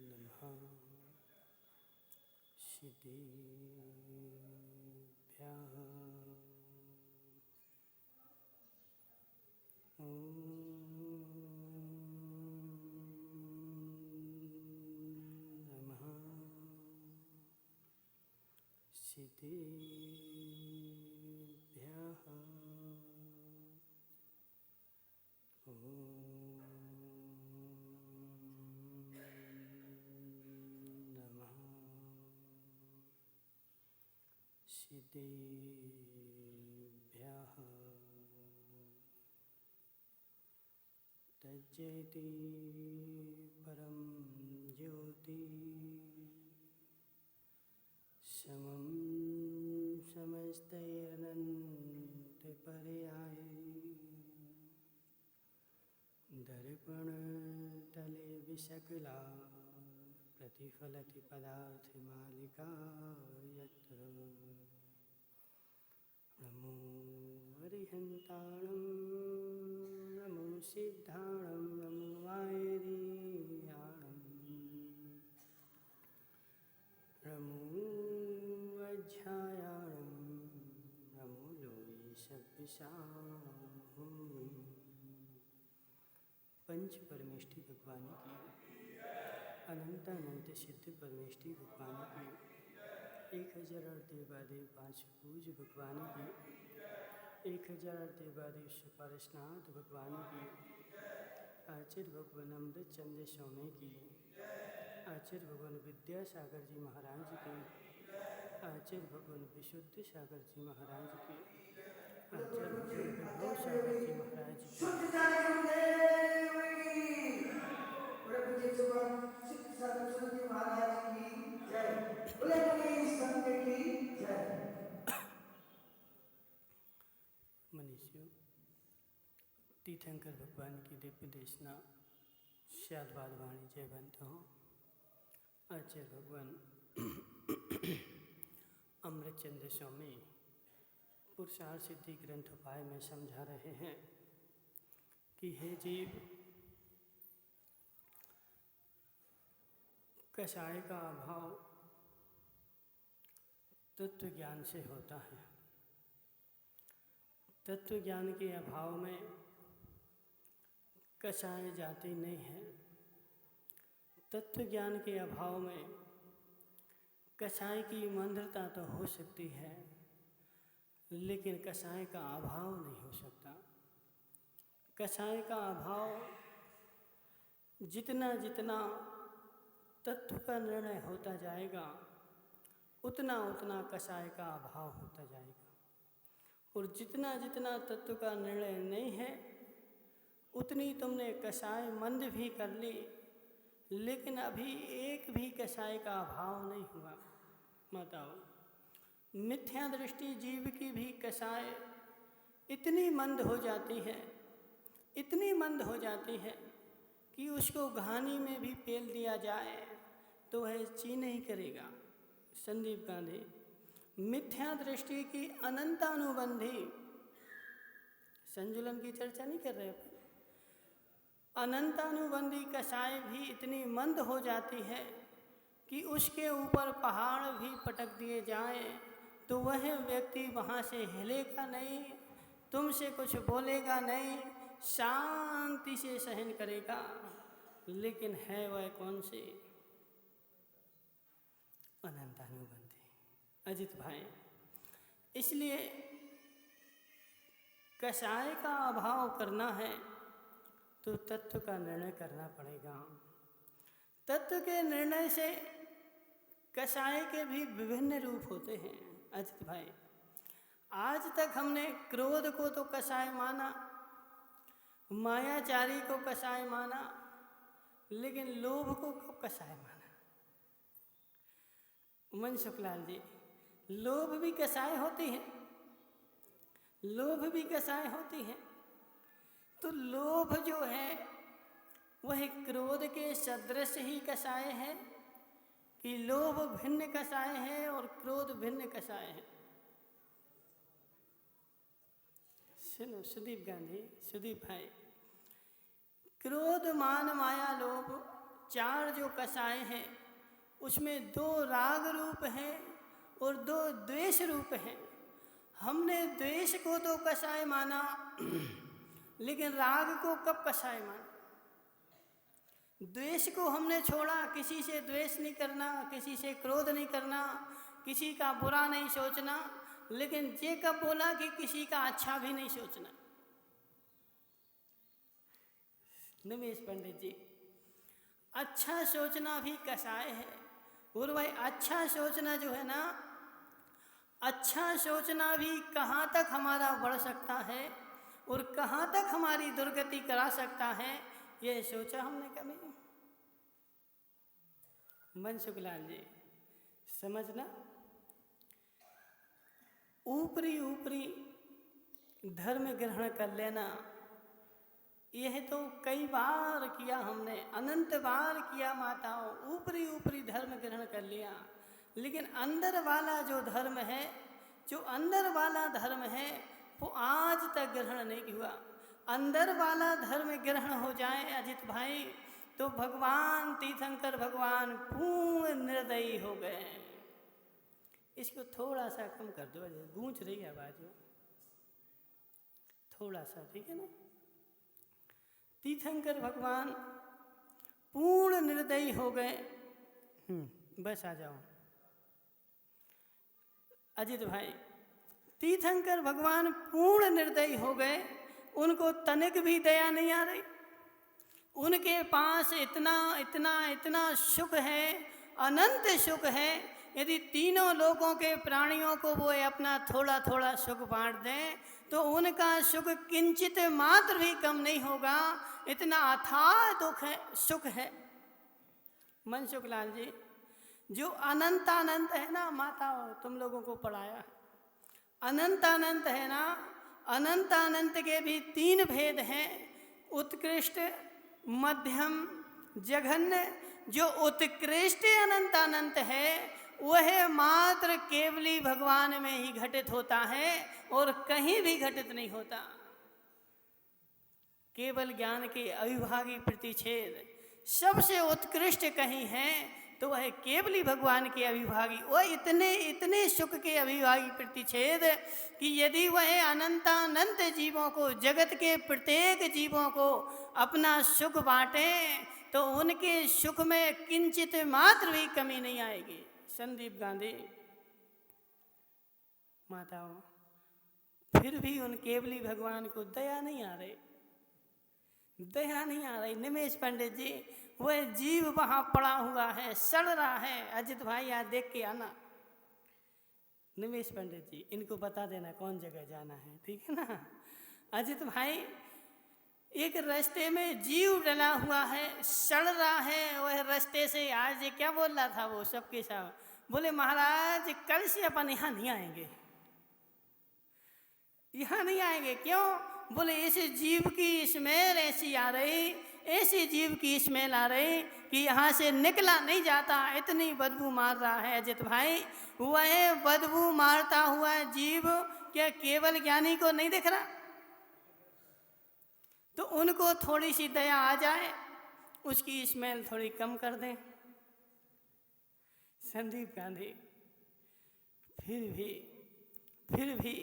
नमः सिद्धेभ्यः। नमः सिद्धेभ्यः। नमः सिद्धेभ्यः। तज्जयति परं ज्योति समं समस्तैरनन्तपर्याय दर्पणतले विशकला प्रतिफलति पदार्थमालिका यत्र। नमो अरिहन्ताणं नमो सिद्धाणं नमो वायरीयाणं नमो अध्यायाणं नमो लोयशब्दशाहूं। पंच परमेष्टि भगवान की, अनंत अनंत सिद्ध परमेष्टि भगवान की, 1000 देवादेव 5 पूज भगवान की, 1000 देवादेव सुपार्श्वनाथ भगवान की, आचार्य भगवान अमृत चंद्र स्वामी की, आचार्य भगवान विद्यासागर जी महाराज की, आचार्य भगवान विशुद्ध सागर जी महाराज की, आचार्य भगवान विभव सागर जी महाराज की, मनीषियों, तीर्थंकर भगवान की दिव्य देशना शादवाद वाणी जयवंत हो। आचार्य भगवान अमृतचंद्र स्वामी पुरुषार्थ सिद्धि ग्रंथ उपाय में समझा रहे हैं कि हे जीव, कषाय का अभाव तत्व ज्ञान से होता है। तत्व ज्ञान के अभाव में कषाय जाती नहीं है। तत्व ज्ञान के अभाव में कषाय की मंद्रता तो हो सकती है, लेकिन कषाय का अभाव नहीं हो सकता। कषाय का अभाव जितना जितना तत्व का निर्णय होता जाएगा, उतना उतना कषाय का अभाव होता जाएगा। और जितना जितना तत्व का निर्णय नहीं है, उतनी तुमने कषाय मंद भी कर ली, लेकिन अभी एक भी कषाय का अभाव नहीं हुआ। बताओ, मिथ्या दृष्टि जीव की भी कषाय इतनी मंद हो जाती है, इतनी मंद हो जाती है कि उसको घानी में भी पेल दिया जाए तो वह ची नहीं करेगा। संदीप गांधी मिथ्या दृष्टि की अनंतानुबंधी, संजुलन की चर्चा नहीं कर रहे, अनंतानुबंधी कषाय भी इतनी मंद हो जाती है कि उसके ऊपर पहाड़ भी पटक दिए जाएं तो वह व्यक्ति वहाँ से हिलेगा नहीं, तुमसे कुछ बोलेगा नहीं, शांति से सहन करेगा। लेकिन है वह कौन सी? अनंतानुबंधी। अजित भाई, इसलिए कषाय का अभाव करना है तो तत्व का निर्णय करना पड़ेगा। तत्व के निर्णय से कषाय के भी विभिन्न रूप होते हैं। अजित भाई, आज तक हमने क्रोध को तो कषाय माना, मायाचारी को कषाय माना, लेकिन लोभ को कब कषाय माना? मनसुखलाल जी, लोभ भी कषाय होती है, लोभ भी कषाय होती है। तो लोभ जो है वह क्रोध के सदृश ही कषाय है कि लोभ भिन्न कषाय है और क्रोध भिन्न कषाय है? सुनो सुदीप गांधी, सुदीप भाई, क्रोध मान माया लोभ 4 जो कषाय हैं उसमें 2 राग रूप हैं और 2 द्वेष रूप हैं। हमने द्वेष को तो कषाय माना, लेकिन राग को कब कषाय माना? द्वेष को हमने छोड़ा, किसी से द्वेष नहीं करना, किसी से क्रोध नहीं करना, किसी का बुरा नहीं सोचना, लेकिन ये कब बोला कि किसी का अच्छा भी नहीं सोचना? निमेश पंडित जी, अच्छा सोचना भी कषाय है। और भाई अच्छा सोचना जो है ना, अच्छा सोचना भी कहाँ तक हमारा बढ़ सकता है और कहाँ तक हमारी दुर्गति करा सकता है, ये सोचा हमने कभी? मनसुखलाल जी, समझना, ऊपरी ऊपरी धर्म ग्रहण कर लेना, यह तो कई बार किया हमने, अनंत बार किया माताओं, ऊपरी ऊपरी धर्म ग्रहण कर लिया, लेकिन अंदर वाला जो धर्म है, जो अंदर वाला धर्म है, वो आज तक ग्रहण नहीं हुआ। अंदर वाला धर्म ग्रहण हो जाए अजित भाई, तो भगवान तीर्थंकर भगवान पूर्ण निर्दयी हो गए। इसको थोड़ा सा कम कर दो, गूंज रही है आवाज में, थोड़ा सा, ठीक है ना? तीर्थंकर भगवान पूर्ण निर्दयी हो गए। बस आ जाओ अजित भाई, तीर्थंकर भगवान पूर्ण निर्दयी हो गए, उनको तनिक भी दया नहीं आ रही। उनके पास इतना इतना इतना सुख है, अनंत सुख है, यदि तीनों लोगों के प्राणियों को वो अपना थोड़ा थोड़ा सुख बांट दें तो उनका सुख किंचित मात्र भी कम नहीं होगा, इतना अथाह दुख है, सुख है। मनसुखलाल जी, जो अनंत अनंत है ना माताओं, तुम लोगों को पढ़ाया है, अनंत अनंत है ना, अनंत अनंत के भी 3 भेद हैं, उत्कृष्ट, मध्यम, जघन्य। जो उत्कृष्ट अनंत अनंत है वह मात्र केवली भगवान में ही घटित होता है और कहीं भी घटित नहीं होता। केवल ज्ञान के अविभागी प्रतिच्छेद सबसे उत्कृष्ट कहीं है तो वह केवली भगवान के अविभागी, वह इतने इतने सुख के अविभागी प्रतिच्छेद कि यदि वह अनंतानंत जीवों को, जगत के प्रत्येक जीवों को अपना सुख बांटे तो उनके सुख में किंचित मात्र भी कमी नहीं आएगी। संदीप गांधी, माताओं, फिर भी उन केवली भगवान को दया नहीं आ रही, दया नहीं आ रही। निमेश पंडित जी, वह जीव वहां पड़ा हुआ है, सड़ रहा है। अजित भाई यहाँ देख के आना। निमेश पंडित जी, इनको बता देना कौन जगह जाना है, ठीक है ना? अजित भाई, एक रास्ते में जीव डला हुआ है, सड़ रहा है, वह रास्ते से आज क्या बोल रहा था वो सबके सब, बोले महाराज कल से अपन यहाँ नहीं आएंगे, यहाँ नहीं आएंगे। क्यों? बोले ऐसे जीव की स्मेल ऐसी आ रही, ऐसी जीव की स्मेल आ रही कि यहाँ से निकला नहीं जाता, इतनी बदबू मार रहा है। अजित भाई, वह बदबू मारता हुआ जीव क्या केवल ज्ञानी को नहीं दिख रहा? तो उनको थोड़ी सी दया आ जाए, उसकी स्मेल थोड़ी कम कर दें। संदीप गांधी, फिर भी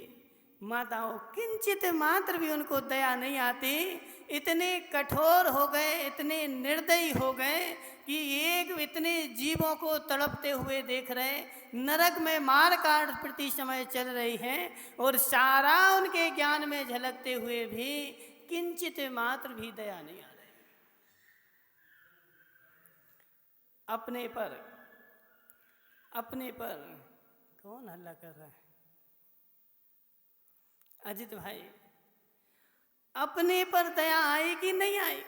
माताओं किंचित मात्र भी उनको दया नहीं आती, इतने कठोर हो गए, इतने निर्दयी हो गए कि एक इतने जीवों को तड़पते हुए देख रहे, नरक में मार काट प्रति समय चल रही है और सारा उनके ज्ञान में झलकते हुए भी किंचित मात्र भी दया नहीं आ रही। अपने पर कौन हल्ला कर रहा है? अजित भाई, अपने पर दया आई कि नहीं आई?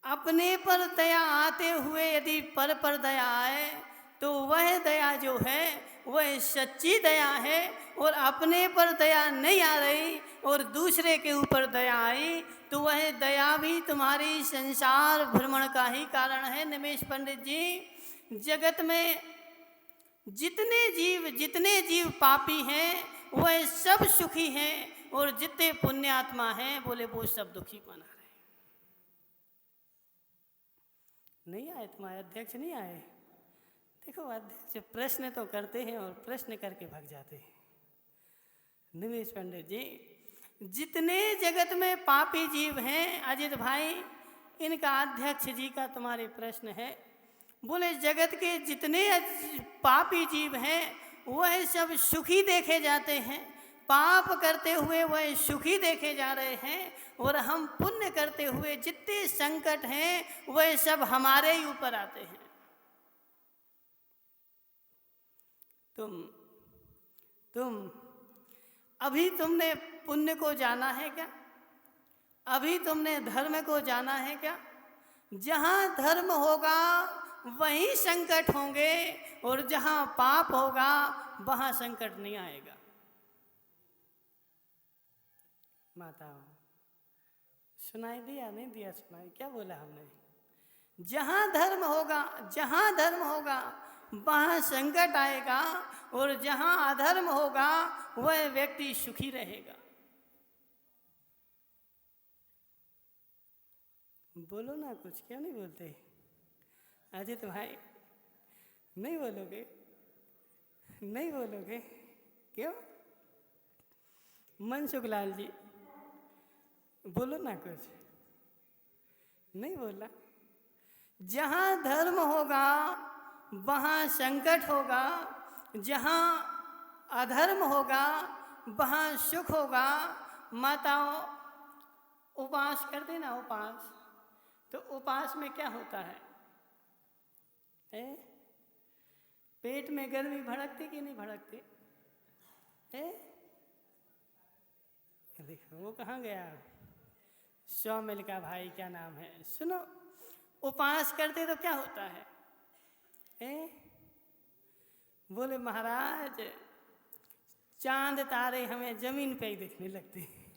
अपने पर दया आते हुए यदि पर दया आए तो वह दया जो है वह सच्ची दया है, और अपने पर दया नहीं आ रही और दूसरे के ऊपर दया आई तो वह दया भी तुम्हारी संसार भ्रमण का ही कारण है। निमेश पंडित जी, जगत में जितने जीव पापी हैं वह सब सुखी हैं, और जितने पुण्यात्मा हैं बोले वो सब दुखी बना रहे। नहीं आए तुम्हारे अध्यक्ष, नहीं आए? देखो अध्यक्ष प्रश्न तो करते हैं और प्रश्न करके भाग जाते हैं। निमेश पंडित जी, जितने जगत में पापी जीव हैं अजित भाई, इनका अध्यक्ष जी का तुम्हारे प्रश्न है। बोले जगत के जितने पापी जीव हैं वह सब सुखी देखे जाते हैं, पाप करते हुए वह सुखी देखे जा रहे हैं, और हम पुण्य करते हुए जितने संकट हैं वह सब हमारे ही ऊपर आते हैं। तुम अभी तुमने पुण्य को जाना है क्या? अभी तुमने धर्म को जाना है क्या? जहाँ धर्म होगा वहीं संकट होंगे, और जहाँ पाप होगा वहाँ संकट नहीं आएगा। माता सुनाई दिया? नहीं दिया सुनाई? क्या बोला हमने? जहाँ धर्म होगा वहाँ संकट आएगा, और जहाँ अधर्म होगा वह व्यक्ति सुखी रहेगा। बोलो ना कुछ, क्यों नहीं बोलते? अजित भाई नहीं बोलोगे? नहीं बोलोगे क्यों? मनसुख लाल जी बोलो ना कुछ। नहीं बोला? जहाँ धर्म होगा वहाँ संकट होगा, जहाँ अधर्म होगा वहाँ सुख होगा। माताओं उपवास करते ना, उपवास, तो उपवास में क्या होता है? पेट में गर्मी भड़कती कि नहीं भड़कती? देखो वो कहाँ गया? सौमिल का भाई क्या नाम है? सुनो, उपवास करते तो क्या होता है? बोले महाराज चांद तारे हमें जमीन पे ही दिखने लगते हैं।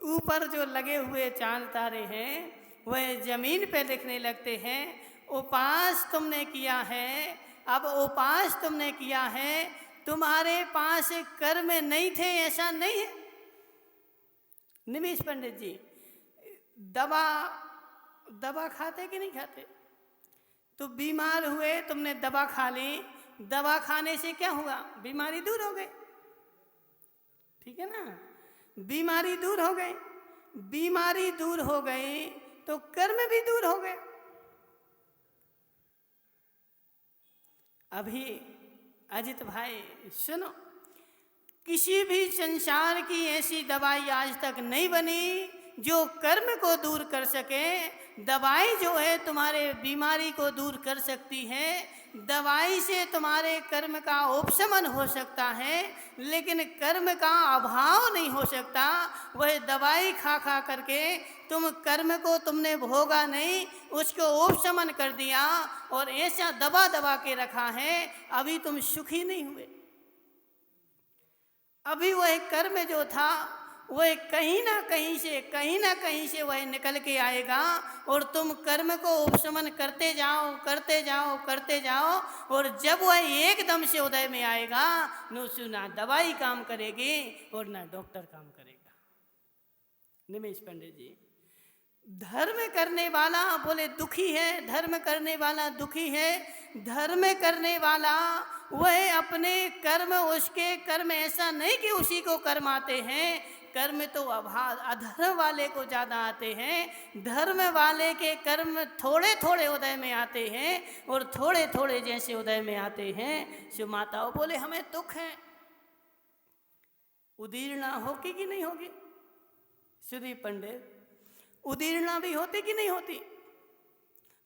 ऊपर जो लगे हुए चांद तारे हैं वह जमीन पे दिखने लगते हैं। उपवास तुमने किया है, अब उपवास तुमने किया है, तुम्हारे पास कर्म नहीं थे ऐसा नहीं है। निमेश पंडित जी, दवा खाते कि नहीं खाते? तो बीमार हुए, तुमने दवा खा ली, दवा खाने से क्या हुआ? बीमारी दूर हो गई, ठीक है ना? बीमारी दूर हो गई, बीमारी दूर हो गई तो कर्म भी दूर हो गए। अभी अजित भाई सुनो, किसी भी संसार की ऐसी दवाई आज तक नहीं बनी जो कर्म को दूर कर सके। दवाई जो है तुम्हारे बीमारी को दूर कर सकती है, दवाई से तुम्हारे कर्म का उपशमन हो सकता है, लेकिन कर्म का अभाव नहीं हो सकता। वह दवाई खा खा करके तुम कर्म को तुमने भोगा नहीं, उसको उपशमन कर दिया और ऐसा दबा दबा के रखा है, अभी तुम सुखी नहीं हुए। अभी वह कर्म जो था वह कहीं ना कहीं से वह निकल के आएगा, और तुम कर्म को उपशमन करते जाओ, और जब वह एकदम से उदय में आएगा ना दवाई काम करेगी और ना डॉक्टर काम करेगा। निमेश पंडित जी, धर्म करने वाला बोले दुखी है, धर्म करने वाला दुखी है। धर्म करने वाला वह अपने कर्म, उसके कर्म ऐसा नहीं कि उसी को कर्म आते हैं, कर्म तो अधर्म वाले को ज़्यादा आते हैं। धर्म वाले के कर्म थोड़े थोड़े उदय में आते हैं, और थोड़े थोड़े जैसे उदय में आते हैं। शिव माताओं बोले हमें दुख है, उदीर्णा होगी कि नहीं होगी? सुदीप पंडित, उदीर्णा भी होती कि नहीं होती?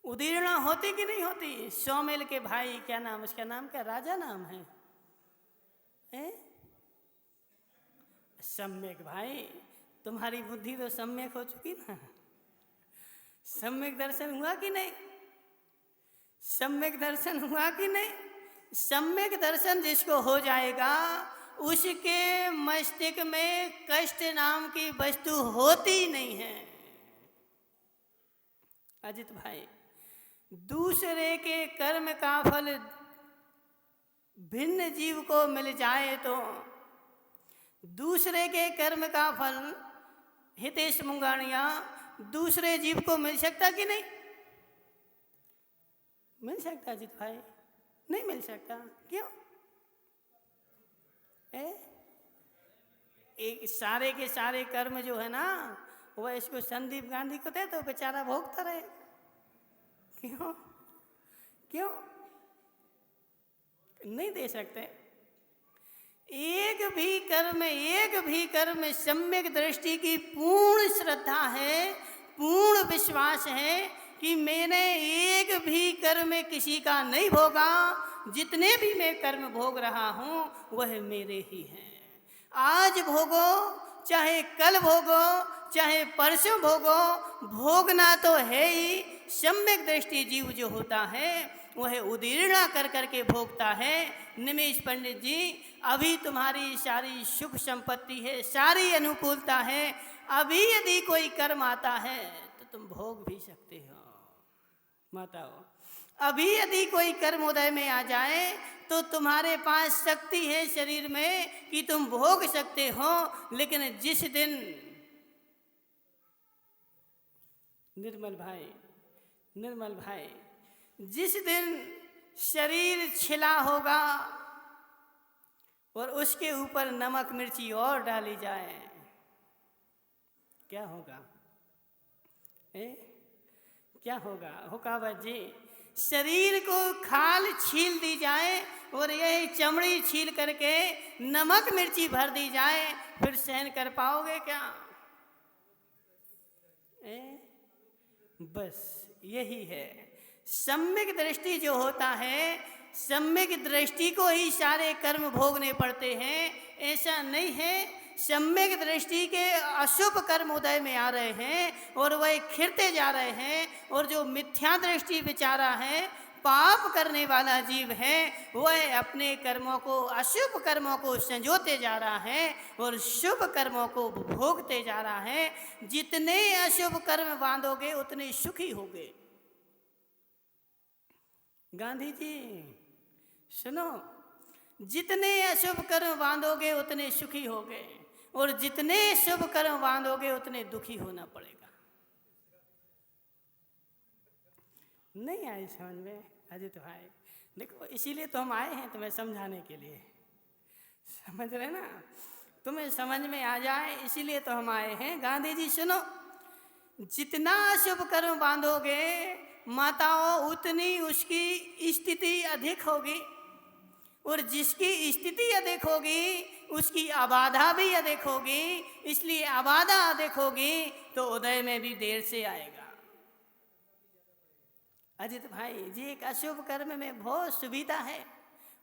उदीर्णा होती कि नहीं होती? सौमिल के भाई क्या नाम, उसका नाम क्या, राजा नाम है? सम्यक भाई, तुम्हारी बुद्धि तो सम्यक हो चुकी ना। सम्यक दर्शन हुआ कि नहीं? सम्यक दर्शन हुआ कि नहीं? सम्यक दर्शन जिसको हो जाएगा उसके मस्तिष्क में कष्ट नाम की वस्तु होती नहीं है। अजित भाई, दूसरे के कर्म का फल भिन्न जीव को मिल जाए तो दूसरे के कर्म का फल हितेश मुंगाणिया दूसरे जीव को मिल सकता कि नहीं? मिल सकता अजित भाई? नहीं मिल सकता। क्यों? एक सारे के सारे कर्म जो है ना वह इसको संदीप गांधी को दे तो बेचारा भोगता रहे। क्यों? क्यों नहीं दे सकते? एक भी कर्म में सम्यक दृष्टि की पूर्ण श्रद्धा है, पूर्ण विश्वास है कि मैंने एक भी कर्म किसी का नहीं भोगा, जितने भी मैं कर्म भोग रहा हूँ वह मेरे ही हैं। आज भोगो चाहे कल भोगो चाहे परसों भोगो, भोगना तो है ही। सम्यक दृष्टि जीव जो होता है वह उदीर्णा कर करके भोगता है। निमेश पंडित जी, अभी तुम्हारी सारी सुख संपत्ति है, सारी अनुकूलता है, अभी यदि कोई कर्म आता है तो तुम भोग भी सकते हो। माताओं, अभी यदि कोई कर्म उदय में आ जाए तो तुम्हारे पास शक्ति है शरीर में कि तुम भोग सकते हो। लेकिन जिस दिन निर्मल भाई जिस दिन शरीर छिला होगा और उसके ऊपर नमक मिर्ची और डाली जाए, क्या होगा? क्या होगा हुकावत जी? शरीर को खाल छील दी जाए और यही चमड़ी छील करके नमक मिर्ची भर दी जाए, फिर सहन कर पाओगे क्या? बस यही है सम्यक दृष्टि जो होता है। सम्यक दृष्टि को ही सारे कर्म भोगने पड़ते हैं, ऐसा नहीं है। सम्यक दृष्टि के अशुभ कर्म उदय में आ रहे हैं और वह खिरते जा रहे हैं, और जो मिथ्या दृष्टि बेचारा है, पाप करने वाला जीव है, वह अपने कर्मों को, अशुभ कर्मों को संजोते जा रहा है और शुभ कर्मों को भोगते जा रहा है। जितने अशुभ कर्म बांधोगे उतने सुखी होगे। गांधी जी सुनो, जितने अशुभ कर्म बांधोगे उतने सुखी होगे, और जितने शुभ कर्म बांधोगे उतने दुखी होना पड़ेगा। नहीं आई समझ में अजित भाई? देखो, इसीलिए तो हम आए हैं तुम्हें समझाने के लिए, समझ रहे ना? तुम्हें समझ में आ जाए इसीलिए तो हम आए हैं। गांधी जी सुनो, जितना शुभ कर्म बांधोगे माताओं उतनी उसकी स्थिति अधिक होगी, और जिसकी स्थिति अधिक होगी उसकी अबाधा भी अधिक होगी। इसलिए अबाधा अधिक होगी तो उदय में भी देर से आएगा। अजित भाई जी, एक अशुभ कर्म में बहुत सुविधा है,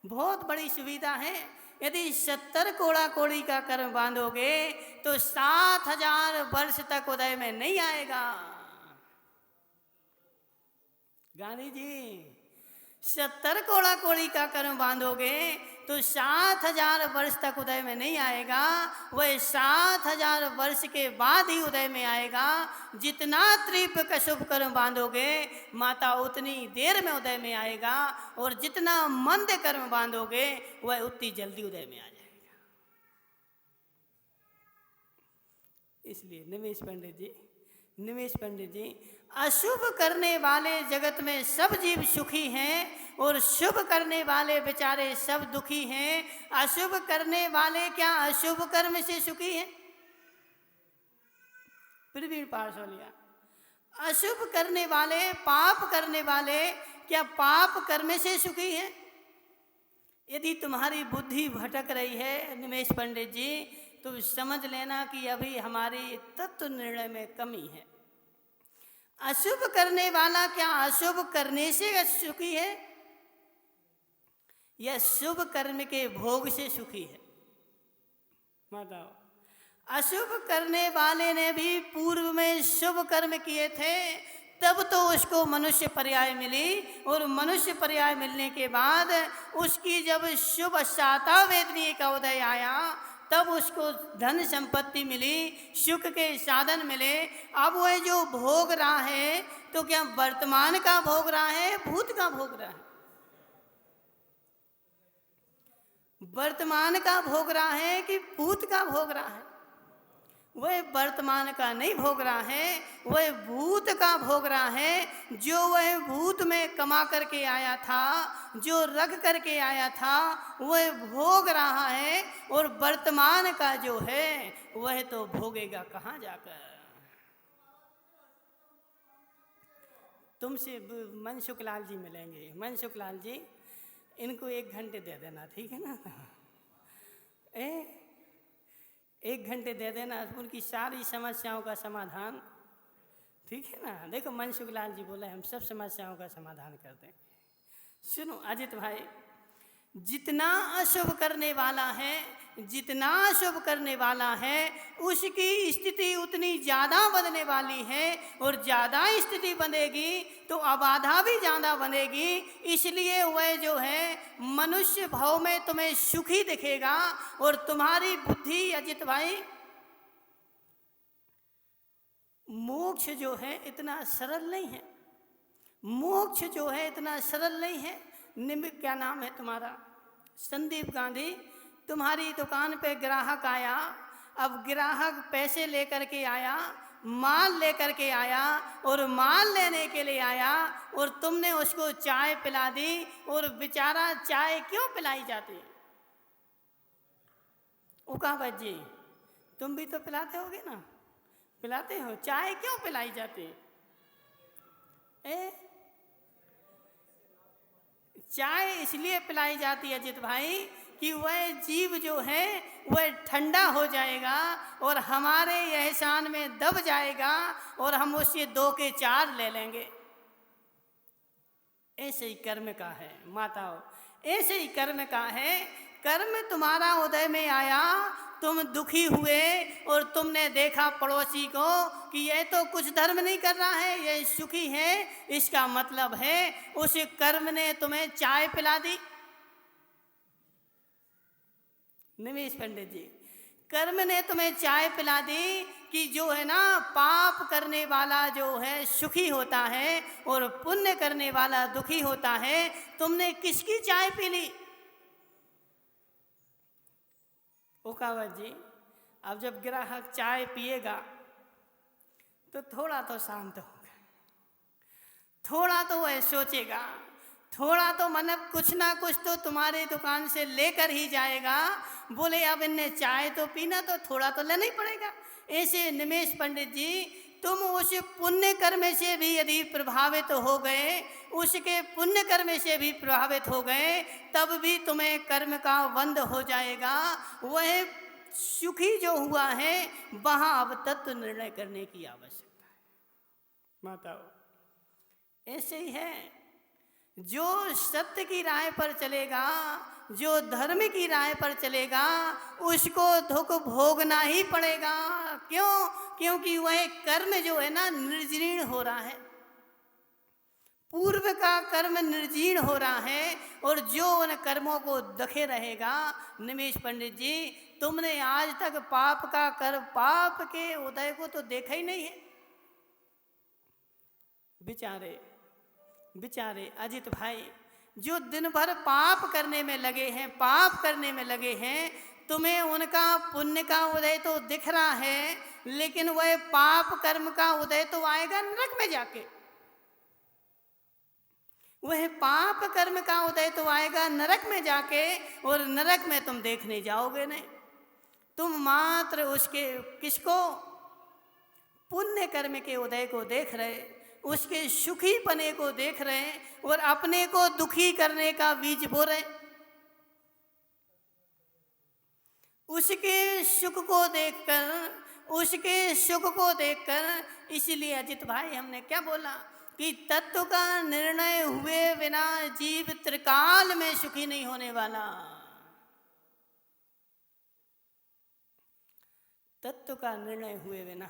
बहुत बड़ी सुविधा है। यदि 70 कोड़ा कोड़ी का कर्म बांधोगे तो 7000 वर्ष तक उदय में नहीं आएगा। गांधी जी, 70 कोड़ा कोड़ी का कर्म बांधोगे तो 7000 वर्ष तक उदय में नहीं आएगा, वह 7000 वर्ष के बाद ही उदय में आएगा। जितना तीव्र का शुभ कर्म बांधोगे माता उतनी देर में उदय में आएगा, और जितना मंद कर्म बांधोगे वह उतनी जल्दी उदय में आ जाएगा। इसलिए निमेश पंडित जी, अशुभ करने वाले जगत में सब जीव सुखी हैं और शुभ करने वाले बेचारे सब दुखी हैं। अशुभ करने वाले क्या अशुभ कर्म से सुखी हैं? प्रवीण पारसोलिया, अशुभ करने वाले, पाप करने वाले क्या पाप कर्म से सुखी हैं? यदि तुम्हारी बुद्धि भटक रही है निमेश पंडित जी, तो समझ लेना कि अभी हमारी तत्व निर्णय में कमी है। अशुभ करने वाला क्या अशुभ करने से सुखी है या शुभ कर्म के भोग से सुखी है? बताओ। अशुभ करने वाले ने भी पूर्व में शुभ कर्म किए थे, तब तो उसको मनुष्य पर्याय मिली, और मनुष्य पर्याय मिलने के बाद उसकी जब शुभ शाता वेदनीय का उदय आया तब उसको धन संपत्ति मिली, सुख के साधन मिले। अब वह जो भोग रहा है तो क्या वर्तमान का भोग रहा है, भूत का भोग रहा है? वर्तमान का भोग रहा है कि भूत का भोग रहा है? वह वर्तमान का नहीं भोग रहा है, वह भूत का भोग रहा है। जो वह भूत में कमा करके आया था, जो रख करके आया था, वह भोग रहा है। और वर्तमान का जो है वह तो भोगेगा कहाँ जाकर। तुमसे मनसुख लाल जी मिलेंगे। मनसुख लाल जी, इनको 1 घंटे दे देना, ठीक है ना? 1 घंटे दे देना, उनकी सारी समस्याओं का समाधान, ठीक है ना? देखो मनसुख लाल जी बोले हम सब समस्याओं का समाधान कर दें। सुनो अजित भाई, जितना अशुभ करने वाला है, जितना अशुभ करने वाला है, उसकी स्थिति उतनी ज़्यादा बनने वाली है। और ज़्यादा स्थिति बनेगी तो अबाधा भी ज़्यादा बनेगी। इसलिए वह जो है मनुष्य भाव में तुम्हें सुखी दिखेगा। और तुम्हारी बुद्धि अजित भाई, मोक्ष जो है इतना सरल नहीं है। मोक्ष जो है इतना सरल नहीं है। क्या नाम है तुम्हारा? संदीप गांधी। तुम्हारी दुकान पे ग्राहक आया। अब ग्राहक पैसे लेकर के आया, माल लेकर के आया, और माल लेने के लिए आया, और तुमने उसको चाय पिला दी। और बेचारा, चाय क्यों पिलाई जाती है? उकावत जी, तुम भी तो पिलाते होगे ना? पिलाते हो? चाय क्यों पिलाई जाती है? चाय इसलिए पिलाई जाती है अजित भाई कि वह जीव जो है वह ठंडा हो जाएगा और हमारे एहसान में दब जाएगा और हम उससे 2 के 4 ले लेंगे। ऐसे ही कर्म का है माताओं, ऐसे ही कर्म का है। कर्म तुम्हारा उदय में आया, तुम दुखी हुए और तुमने देखा पड़ोसी को कि यह तो कुछ धर्म नहीं कर रहा है, यह सुखी है। इसका मतलब है उस कर्म ने तुम्हें चाय पिला दी। निमेश पंडित जी, कर्म ने तुम्हें चाय पिला दी कि जो है ना, पाप करने वाला जो है सुखी होता है और पुण्य करने वाला दुखी होता है। तुमने किसकी चाय पी ली? उकावत जी, अब जब ग्राहक चाय पिएगा तो थोड़ा तो शांत होगा, थोड़ा तो वह सोचेगा, थोड़ा तो मतलब कुछ ना कुछ तो तुम्हारी दुकान से लेकर ही जाएगा। बोले अब इनने चाय तो पीना, तो थोड़ा तो लेना ही पड़ेगा। ऐसे निमेश पंडित जी, तुम उस पुण्य कर्म से भी यदि प्रभावित हो गए, उसके पुण्य कर्म से भी प्रभावित हो गए, तब भी तुम्हें कर्म का बंध हो जाएगा। वह सुखी जो हुआ है वहाँ अब तत्व निर्णय करने की आवश्यकता है। माताओं, ऐसे ही है। जो सत्य की राह पर चलेगा, जो धर्म की राह पर चलेगा, उसको दुख भोगना ही पड़ेगा। क्यों? क्योंकि वह कर्म जो है ना निर्जीर्ण हो रहा है, पूर्व का कर्म निर्जीर्ण हो रहा है और जो उन कर्मों को दखे रहेगा। निमेश पंडित जी, तुमने आज तक पाप का कर, पाप के उदय को तो देखा ही नहीं है। बेचारे बेचारे अजित भाई, जो दिन भर पाप करने में लगे हैं, पाप करने में लगे हैं, तुम्हें उनका पुण्य का उदय तो दिख रहा है, लेकिन वह पाप कर्म का उदय तो आएगा नरक में जाके। वह पाप कर्म का उदय तो आएगा नरक में जाके, और नरक में तुम देखने जाओगे नहीं। तुम मात्र उसके किसको? पुण्य कर्म के उदय को देख रहे, उसके सुखी पने को देख रहे और अपने को दुखी करने का बीज बो रहे। उसके सुख को देखकर, उसके सुख को देखकर, इसलिए अजित भाई हमने क्या बोला कि तत्व का निर्णय हुए बिना जीव त्रिकाल में सुखी नहीं होने वाला। तत्व का निर्णय हुए बिना,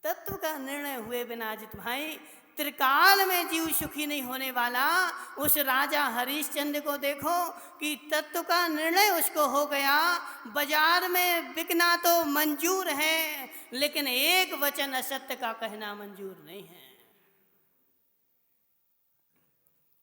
तत्व का निर्णय हुए बिना अजित भाई त्रिकाल में जीव सुखी नहीं होने वाला। उस राजा हरिश्चंद्र को देखो कि तत्व का निर्णय उसको हो गया। बाजार में बिकना तो मंजूर है, लेकिन एक वचन असत्य का कहना मंजूर नहीं है।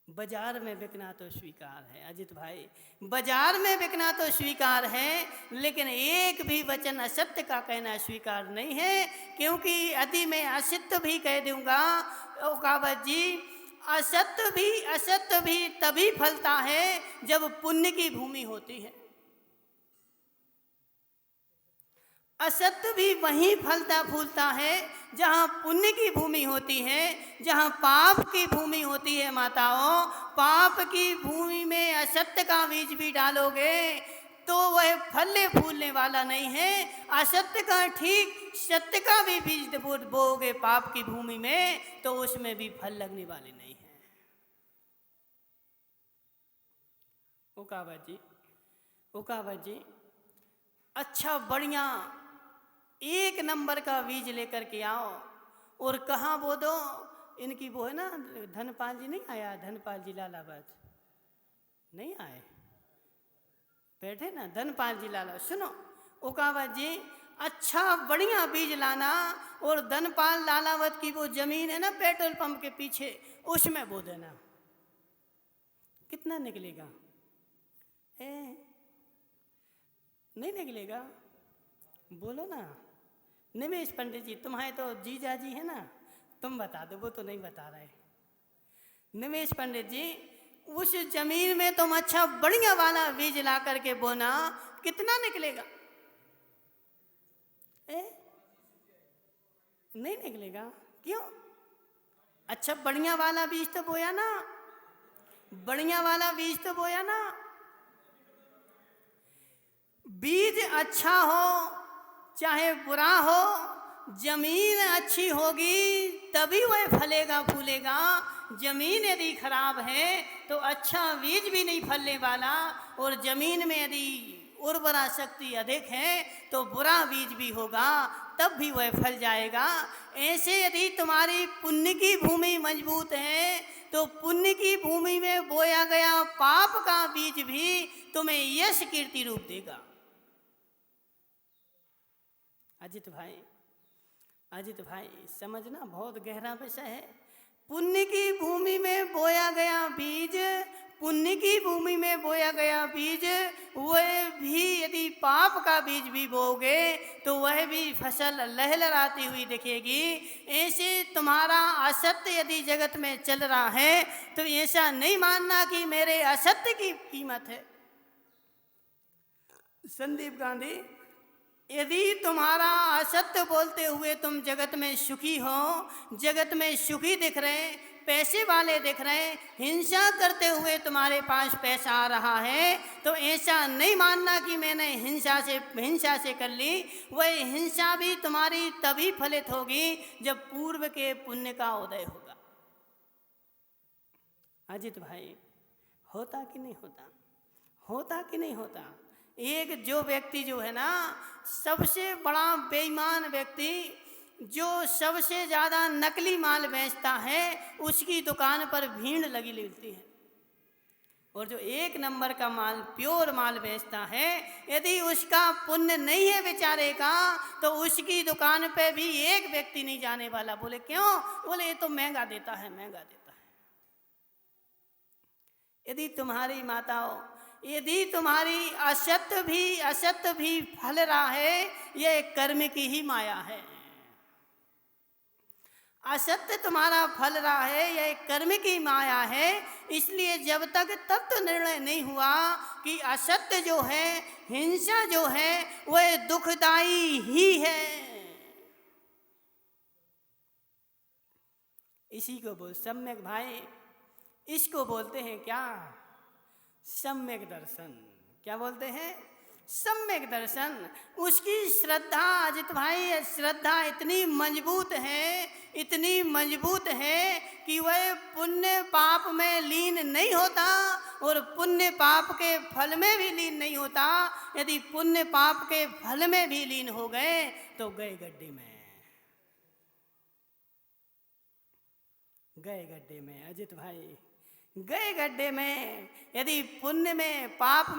बाजार में बिकना तो स्वीकार है अजित भाई, बाजार में बिकना तो स्वीकार है, लेकिन एक भी वचन असत्य का कहना स्वीकार नहीं है। क्योंकि यदि मैं असत्य भी कह दूंगा ओकावत जी, असत्य भी तभी फलता है जब पुण्य की भूमि होती है। असत्य भी वहीं फलता फूलता है जहाँ पुण्य की भूमि होती है, जहाँ पाप की भूमि होती है। माताओं, पाप की भूमि में असत्य का बीज भी डालोगे तो वह फलने फूलने वाला नहीं है। असत्य का ठीक सत्य का भी बीज बोओगे पाप की भूमि में तो उसमें भी फल लगने वाले नहीं है। ओकावत जी अच्छा बढ़िया एक नंबर का बीज लेकर के आओ और कहाँ बो दो। इनकी वो है ना धनपाल जी, नहीं आया धनपाल जी लालाबाद, नहीं आए, बैठे ना धनपाल जी लाला। सुनो ओकावत जी, अच्छा बढ़िया बीज लाना और धनपाल लालावत की वो जमीन है ना पेट्रोल पंप के पीछे, उसमें बो देना। कितना निकलेगा? नहीं निकलेगा? बोलो ना। निमेश पंडित जी, तुम्हारे तो जीजा जी है ना, तुम बता दो, वो तो नहीं बता रहे। निमेश पंडित जी, उस जमीन में तुम अच्छा बढ़िया वाला बीज ला करके बोना, कितना निकलेगा? नहीं निकलेगा? क्यों? अच्छा बढ़िया वाला बीज तो बोया ना, बढ़िया वाला बीज तो बोया ना। बीज अच्छा हो चाहे बुरा हो, जमीन अच्छी होगी तभी वह फलेगा फूलेगा। जमीन यदि खराब है तो अच्छा बीज भी नहीं फलने वाला, और जमीन में यदि उर्वरा शक्ति अधिक है तो बुरा बीज भी होगा, तब भी वह फल जाएगा। ऐसे यदि तुम्हारी पुण्य की भूमि मजबूत है तो पुण्य की भूमि में बोया गया पाप का बीज भी तुम्हें यश कीर्ति रूप देगा। अजित भाई समझना, बहुत गहरा विषय है। पुण्य की भूमि में बोया गया बीज, पुण्य की भूमि में बोया गया बीज, वह भी यदि पाप का बीज भी बोओगे तो वह भी फसल लहलहाती हुई दिखेगी। ऐसे तुम्हारा असत्य यदि जगत में चल रहा है तो ऐसा नहीं मानना कि मेरे असत्य की कीमत है। संदीप गांधी, यदि तुम्हारा असत्य बोलते हुए तुम जगत में सुखी हो, जगत में सुखी दिख रहे, पैसे वाले दिख रहे, हिंसा करते हुए तुम्हारे पास पैसा आ रहा है, तो ऐसा नहीं मानना कि मैंने हिंसा से कर ली। वह हिंसा भी तुम्हारी तभी फलित होगी जब पूर्व के पुण्य का उदय होगा। अजित भाई, होता कि नहीं होता? होता कि नहीं होता? एक जो व्यक्ति जो है ना, सबसे बड़ा बेईमान व्यक्ति, जो सबसे ज़्यादा नकली माल बेचता है, उसकी दुकान पर भीड़ लगी रहती है। और जो एक नंबर का माल, प्योर माल बेचता है, यदि उसका पुण्य नहीं है बेचारे का, तो उसकी दुकान पे भी एक व्यक्ति नहीं जाने वाला। बोले क्यों? बोले ये तो महंगा देता है, महंगा देता है। यदि तुम्हारी माताओं, यदि तुम्हारी असत्य भी फल रहा है, यह कर्म की ही माया है। असत्य तुम्हारा फल रहा है, यह कर्म की माया है। इसलिए जब तक तत्व निर्णय नहीं हुआ कि असत्य जो है, हिंसा जो है, वह दुखदाई ही है। इसी को बोल सम्यक भाई, इसको बोलते हैं क्या? सम्यक दर्शन। क्या बोलते हैं? सम्यक दर्शन। उसकी श्रद्धा, अजित भाई, श्रद्धा इतनी मजबूत है, इतनी मजबूत है कि वह पुण्य पाप में लीन नहीं होता और पुण्य पाप के फल में भी लीन नहीं होता। यदि पुण्य पाप के फल में भी लीन हो गए तो गए गड्ढे में, गए गड्ढे में। अजित भाई, गए गड्ढे में। यदि पुण्य में पाप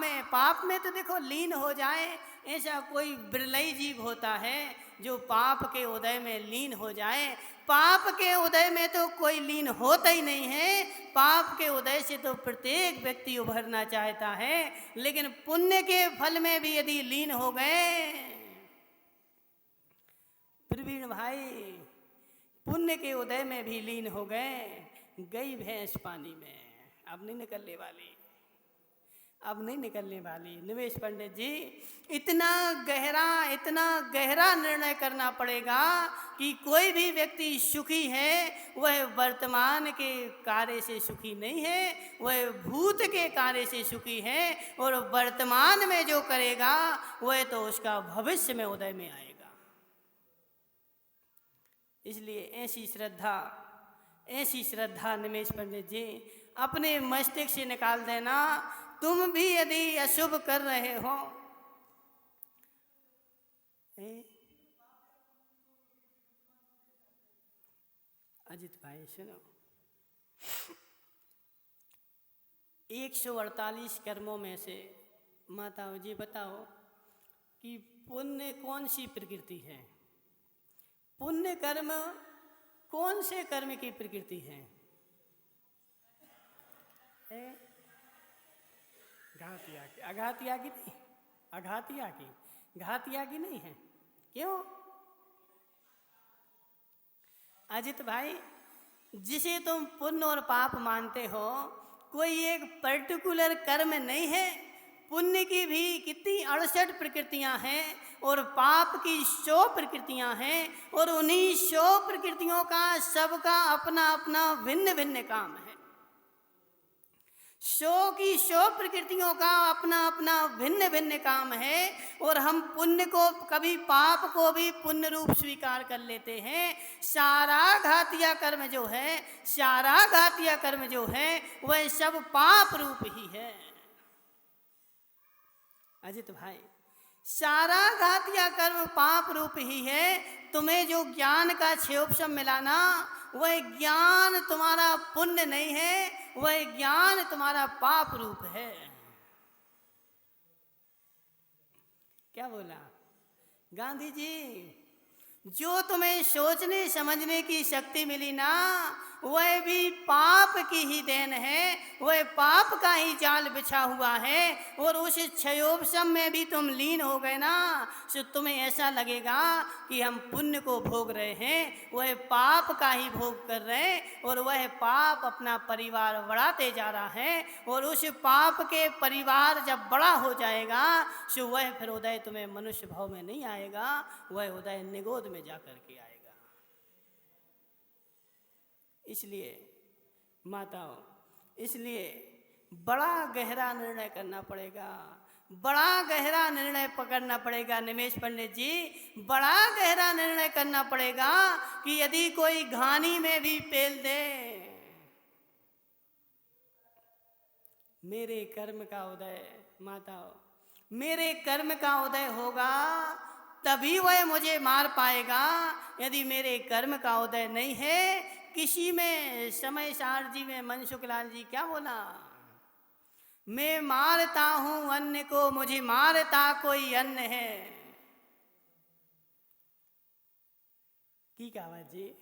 में तो देखो लीन हो जाए, ऐसा कोई बिरलई जीव होता है जो पाप के उदय में लीन हो जाए। पाप के उदय में तो कोई लीन होता ही नहीं है। पाप के उदय से तो प्रत्येक व्यक्ति उभरना चाहता है, लेकिन पुण्य के फल में भी यदि लीन हो गए, प्रवीण भाई, पुण्य के उदय में भी लीन हो गए, गई भैंस पानी में, अब नहीं निकलने वाली, अब नहीं निकलने वाली। निमेश पंडित जी, इतना गहरा निर्णय करना पड़ेगा कि कोई भी व्यक्ति सुखी है वह वर्तमान के कार्य से सुखी नहीं है, वह भूत के कार्य से सुखी है, और वर्तमान में जो करेगा वह तो उसका भविष्य में उदय में आएगा। इसलिए ऐसी श्रद्धा निमेश पंडित जी अपने मस्तिष्क से निकाल देना। तुम भी यदि अशुभ कर रहे हो, अजित भाई सुनो, 148 कर्मों में से माताओं जी बताओ कि पुण्य कौन सी प्रकृति है? पुण्य कर्म कौन से कर्म की प्रकृति है? घातिया की नहीं है। क्यों अजित भाई? जिसे तुम पुण्य और पाप मानते हो, कोई एक पर्टिकुलर कर्म नहीं है। पुण्य की भी कितनी 68 प्रकृतियां हैं और पाप की 100 प्रकृतियां हैं, और उन्हीं 100 प्रकृतियों का सबका अपना अपना भिन्न भिन्न काम है। 100 की 100 प्रकृतियों का अपना अपना भिन्न भिन्न काम है, और हम पुण्य को, कभी पाप को भी पुण्य रूप स्वीकार कर लेते हैं। सारा घातिया कर्म जो है वह सब पाप रूप ही है। अजित भाई, सारा घातिया कर्म पाप रूप ही है। तुम्हें जो ज्ञान का क्षयोपशम मिला ना, वह ज्ञान तुम्हारा पुण्य नहीं है, वह ज्ञान तुम्हारा पाप रूप है। क्या बोला गांधी जी? जो तुम्हें सोचने समझने की शक्ति मिली ना, वह भी पाप की ही देन है, वह पाप का ही जाल बिछा हुआ है। और उस क्षयोपशम में भी तुम लीन हो गए ना, तो तुम्हें ऐसा लगेगा कि हम पुण्य को भोग रहे हैं, वह पाप का ही भोग कर रहे हैं, और वह पाप अपना परिवार बढ़ाते जा रहा है। और उस पाप के परिवार जब बड़ा हो जाएगा, तो वह फिर उदय तुम्हें मनुष्य भाव में नहीं आएगा, वह उदय निगोद में जाकर के आएगा। इसलिए माताओं, इसलिए बड़ा गहरा निर्णय करना पड़ेगा, बड़ा गहरा निर्णय पकड़ना पड़ेगा। निमेश पंडित जी, बड़ा गहरा निर्णय करना पड़ेगा कि यदि कोई घानी में भी पेल दे, मेरे कर्म का उदय, माताओं, मेरे कर्म का उदय होगा तभी वह मुझे मार पाएगा। यदि मेरे कर्म का उदय नहीं है, किसी में समय सार जी में मनसुखलाल जी क्या बोला? मैं मारता हूं अन्य को, मुझे मारता कोई अन्य है। की कहा जी?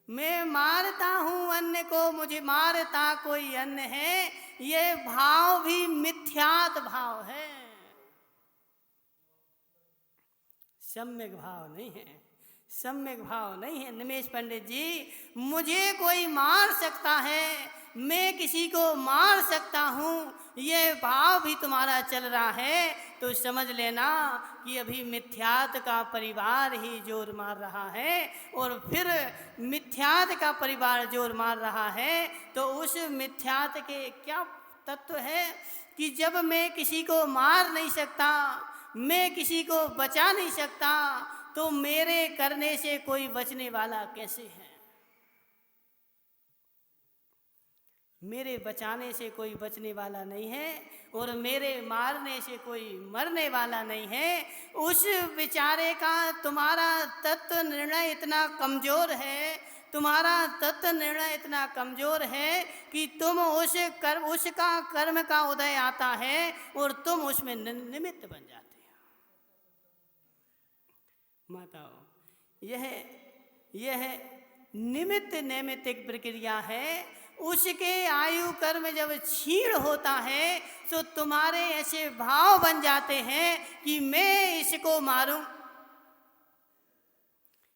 मैं मारता हूं अन्य को, मुझे मारता कोई अन्य है। ये भाव भी मिथ्यात भाव है, सम्यक भाव नहीं है, सम्यक भाव नहीं है। निमेश पंडित जी, मुझे कोई मार सकता है, मैं किसी को मार सकता हूँ, ये भाव भी तुम्हारा चल रहा है, तो समझ लेना कि अभी मिथ्यात का परिवार ही जोर मार रहा है। और फिर मिथ्यात का परिवार जोर मार रहा है, तो उस मिथ्यात के क्या तत्व है कि जब मैं किसी को मार नहीं सकता, मैं किसी को बचा नहीं सकता, तो मेरे करने से कोई बचने वाला कैसे है? मेरे बचाने से कोई बचने वाला नहीं है, और मेरे मारने से कोई मरने वाला नहीं है। उस बेचारे का तुम्हारा तत्व निर्णय इतना कमजोर है, तुम्हारा तत्व निर्णय इतना कमजोर है कि तुम उसका कर्म का उदय आता है और तुम उसमें निमित्त बन जाते हो। माताओं, यह निमित्त नैमित्तिक प्रक्रिया है। उसके आयु कर्म जब क्षीण होता है तो तुम्हारे ऐसे भाव बन जाते हैं कि मैं इसको मारूं।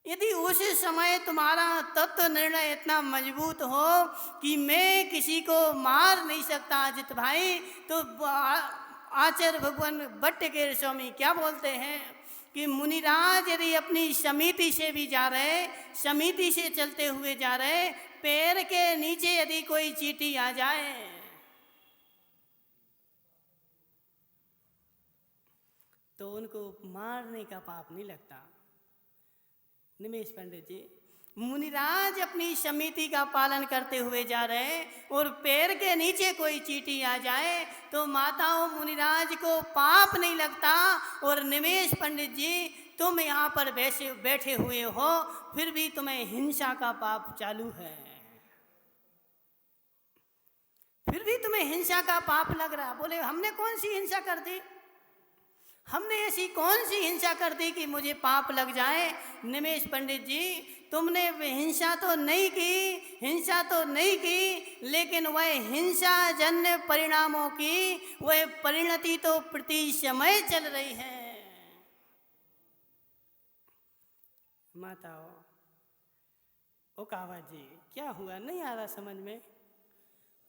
यदि उस समय तुम्हारा तत्व निर्णय इतना मजबूत हो कि मैं किसी को मार नहीं सकता अजित भाई, तो आचार्य भगवान भट्ट के स्वामी क्या बोलते हैं कि मुनिराज यदि अपनी समिति से भी जा रहे, समिति से चलते हुए जा रहे, पैर के नीचे यदि कोई चींटी आ जाए तो उनको मारने का पाप नहीं लगता। निमेश पंडित जी, मुनिराज अपनी समिति का पालन करते हुए जा रहे हैं और पैर के नीचे कोई चींटी आ जाए तो माताओं मुनिराज को पाप नहीं लगता। और निमेश पंडित जी, तुम यहाँ पर बैठे हुए हो, फिर भी तुम्हें हिंसा का पाप चालू है, फिर भी तुम्हें हिंसा का पाप लग रहा। बोले हमने कौन सी हिंसा कर दी, हमने ऐसी कौन सी हिंसा कर दी कि मुझे पाप लग जाए। निमेश पंडित जी, तुमने हिंसा तो नहीं की, हिंसा तो नहीं की, लेकिन वह हिंसा जन्य परिणामों की वह परिणति तो प्रति समय चल रही है। माताओं, ओकावा जी, क्या हुआ, नहीं आ रहा समझ में?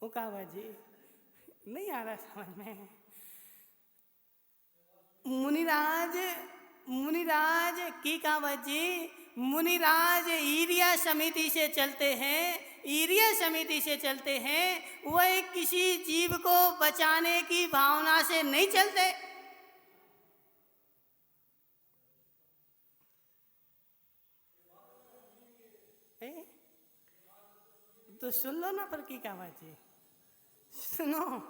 ओकावा जी, नहीं आ रहा समझ में? मुनिराज की कावत जी, मुनिराज ईरिया समिति से चलते हैं, ईरिया समिति से चलते हैं। वह किसी जीव को बचाने की भावना से नहीं चलते। तो सुन लो ना पर की कावत जी, सुनो।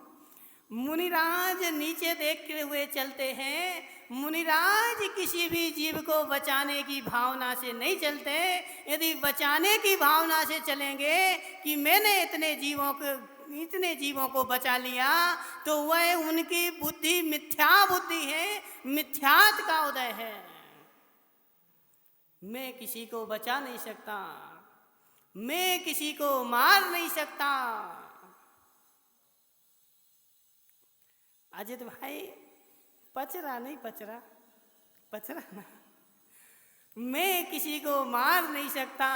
मुनिराज नीचे देखते हुए चलते हैं, मुनिराज किसी भी जीव को बचाने की भावना से नहीं चलते। यदि बचाने की भावना से चलेंगे कि मैंने इतने जीवों को बचा लिया, तो वह उनकी बुद्धि मिथ्या बुद्धि है, मिथ्यात का उदय है। मैं किसी को बचा नहीं सकता, मैं किसी को मार नहीं सकता। अजित भाई, पचरा नहीं, पचरा ना, मैं किसी को मार नहीं सकता,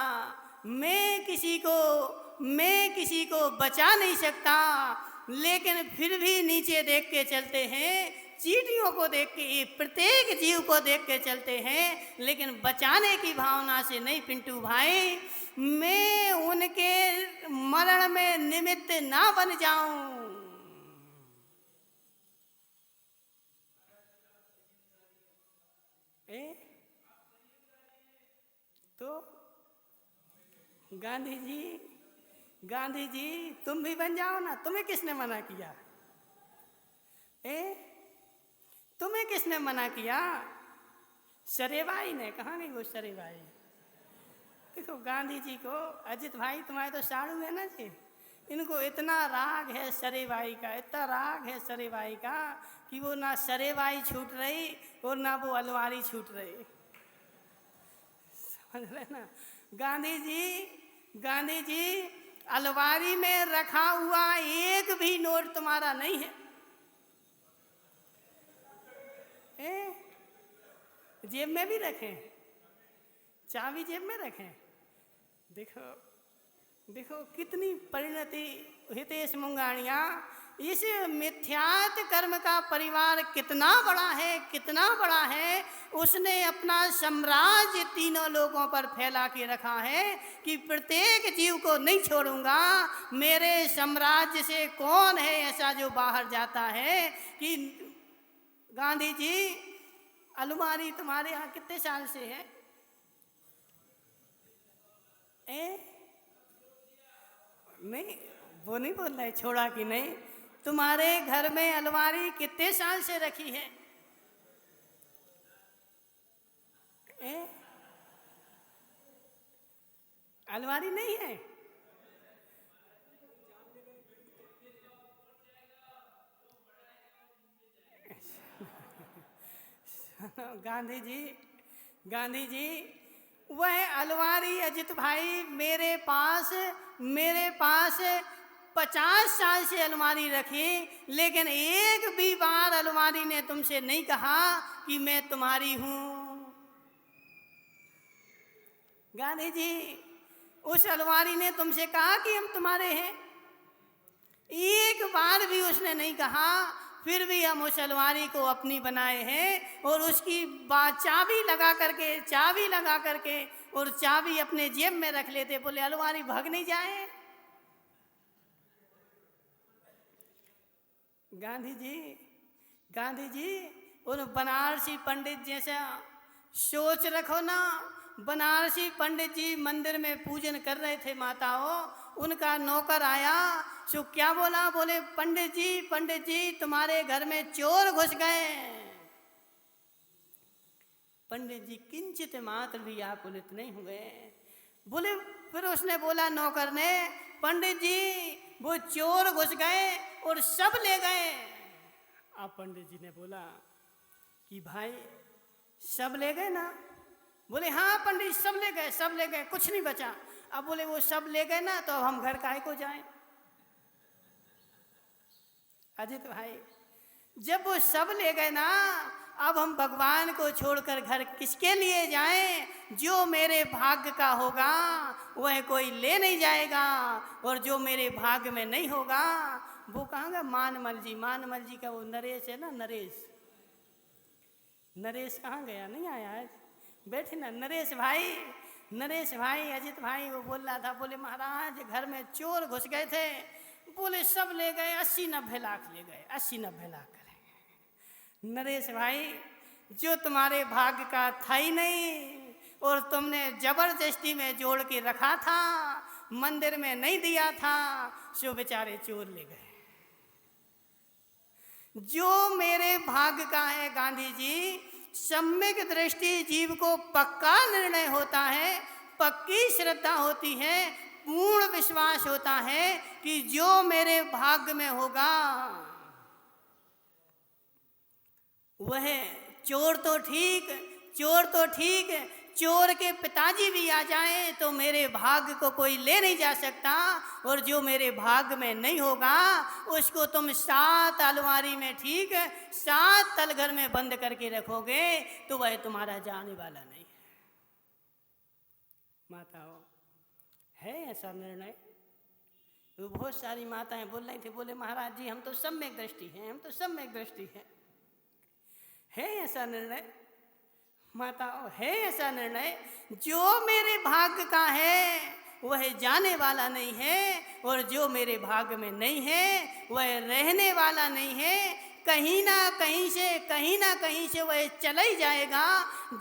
मैं किसी को बचा नहीं सकता, लेकिन फिर भी नीचे देख के चलते हैं, चींटियों को देख के, प्रत्येक जीव को देख के चलते हैं, लेकिन बचाने की भावना से नहीं। पिंटू भाई, मैं उनके मरण में निमित्त ना बन जाऊं। तो गांधी जी तुम भी बन जाओ ना, तुम्हें किसने मना किया? तुम्हें किसने मना किया? सरेबाई ने। कहाँ गई वो सरेबाई? देखो गांधी जी को, अजित भाई तुम्हारे तो साड़ू है ना जी, इनको इतना राग है सरेबाई का, इतना राग है सरेबाई का कि वो ना सरेबाई छूट रही और ना वो अलवारी छूट रही। समझ रहे ना? गांधी जी अलवारी में रखा हुआ एक भी नोट तुम्हारा नहीं है। जेब में भी रखें, चाबी जेब में रखें। देखो कितनी परिणति। हितेश मुंगाणिया, इस मिथ्यात कर्म का परिवार कितना बड़ा है। उसने अपना साम्राज्य तीनों लोगों पर फैला के रखा है कि प्रत्येक जीव को नहीं छोड़ूंगा। मेरे साम्राज्य से कौन है ऐसा जो बाहर जाता है? कि गांधी जी, अलमारी तुम्हारे यहाँ कितने साल से है? नहीं, वो नहीं बोल रहे छोड़ा कि नहीं। तुम्हारे घर में अलमारी कितने साल से रखी है? अलमारी नहीं है। गांधी जी, गांधी जी, वह अलमारी अजित भाई मेरे पास 50 साल से अलमारी रखी, लेकिन एक भी बार अलमारी ने तुमसे नहीं कहा कि मैं तुम्हारी हूं। गांधी जी, उस अलमारी ने तुमसे कहा कि हम तुम्हारे हैं? एक बार भी उसने नहीं कहा। फिर भी हम उस अलमारी को अपनी बनाए हैं और उसकी चाबी लगा करके और चाबी अपने जेब में रख लेते, बोले अलमारी भाग नहीं जाए। गांधी जी, उन बनारसी पंडित जैसा सोच रखो ना। बनारसी पंडित जी मंदिर में पूजन कर रहे थे माताओं, उनका नौकर आया, सो क्या बोला? बोले पंडित जी तुम्हारे घर में चोर घुस गए। पंडित जी किंचित मात्र भी आकुलित नहीं हुए। बोले, फिर उसने बोला नौकर ने, पंडित जी वो चोर घुस गए और सब ले गए। अब पंडित जी ने बोला कि भाई सब ले गए ना? बोले हाँ पंडित सब ले गए, कुछ नहीं बचा। अब बोले वो सब ले गए ना, तो अब हम घर काहे को जाएं? अजित भाई, जब वो सब ले गए ना, अब हम भगवान को छोड़कर घर किसके लिए जाएं? जो मेरे भाग्य का होगा वह कोई ले नहीं जाएगा, और जो मेरे भाग्य में नहीं होगा वो कहाँ गया? मानमल जी का वो नरेश है ना, नरेश कहाँ गया? नहीं आया आज? बैठे ना नरेश भाई, अजित भाई, वो बोल रहा था, बोले महाराज घर में चोर घुस गए थे। बोले सब ले गए, 80-90 लाख ले गए, 80-90 लाख करेंगे। नरेश भाई, जो तुम्हारे भाग्य का था ही नहीं और तुमने जबरदस्ती में जोड़ के रखा था, मंदिर में नहीं दिया था, सो बेचारे चोर ले गए। जो मेरे भाग्य का है गांधी जी, सम्यक दृष्टि जीव को पक्का निर्णय होता है, पक्की श्रद्धा होती है, पूर्ण विश्वास होता है कि जो मेरे भाग्य में होगा वह चोर तो ठीक, चोर के पिताजी भी आ जाएं तो मेरे भाग्य को कोई ले नहीं जा सकता, और जो मेरे भाग्य में नहीं होगा उसको तुम 7 अलमारी में 7 तलघर में बंद करके रखोगे तो वह तुम्हारा जाने वाला नहीं है। माताओं, है ऐसा निर्णय? तो बहुत सारी माताएं बोल रही थी, बोले महाराज जी हम तो सम्यक दृष्टि हैं, है ऐसा निर्णय? माताओं, है ऐसा निर्णय? जो मेरे भाग्य का है वह जाने वाला नहीं है, और जो मेरे भाग्य में नहीं है वह रहने वाला नहीं है। कहीं ना कहीं से वह चला ही जाएगा।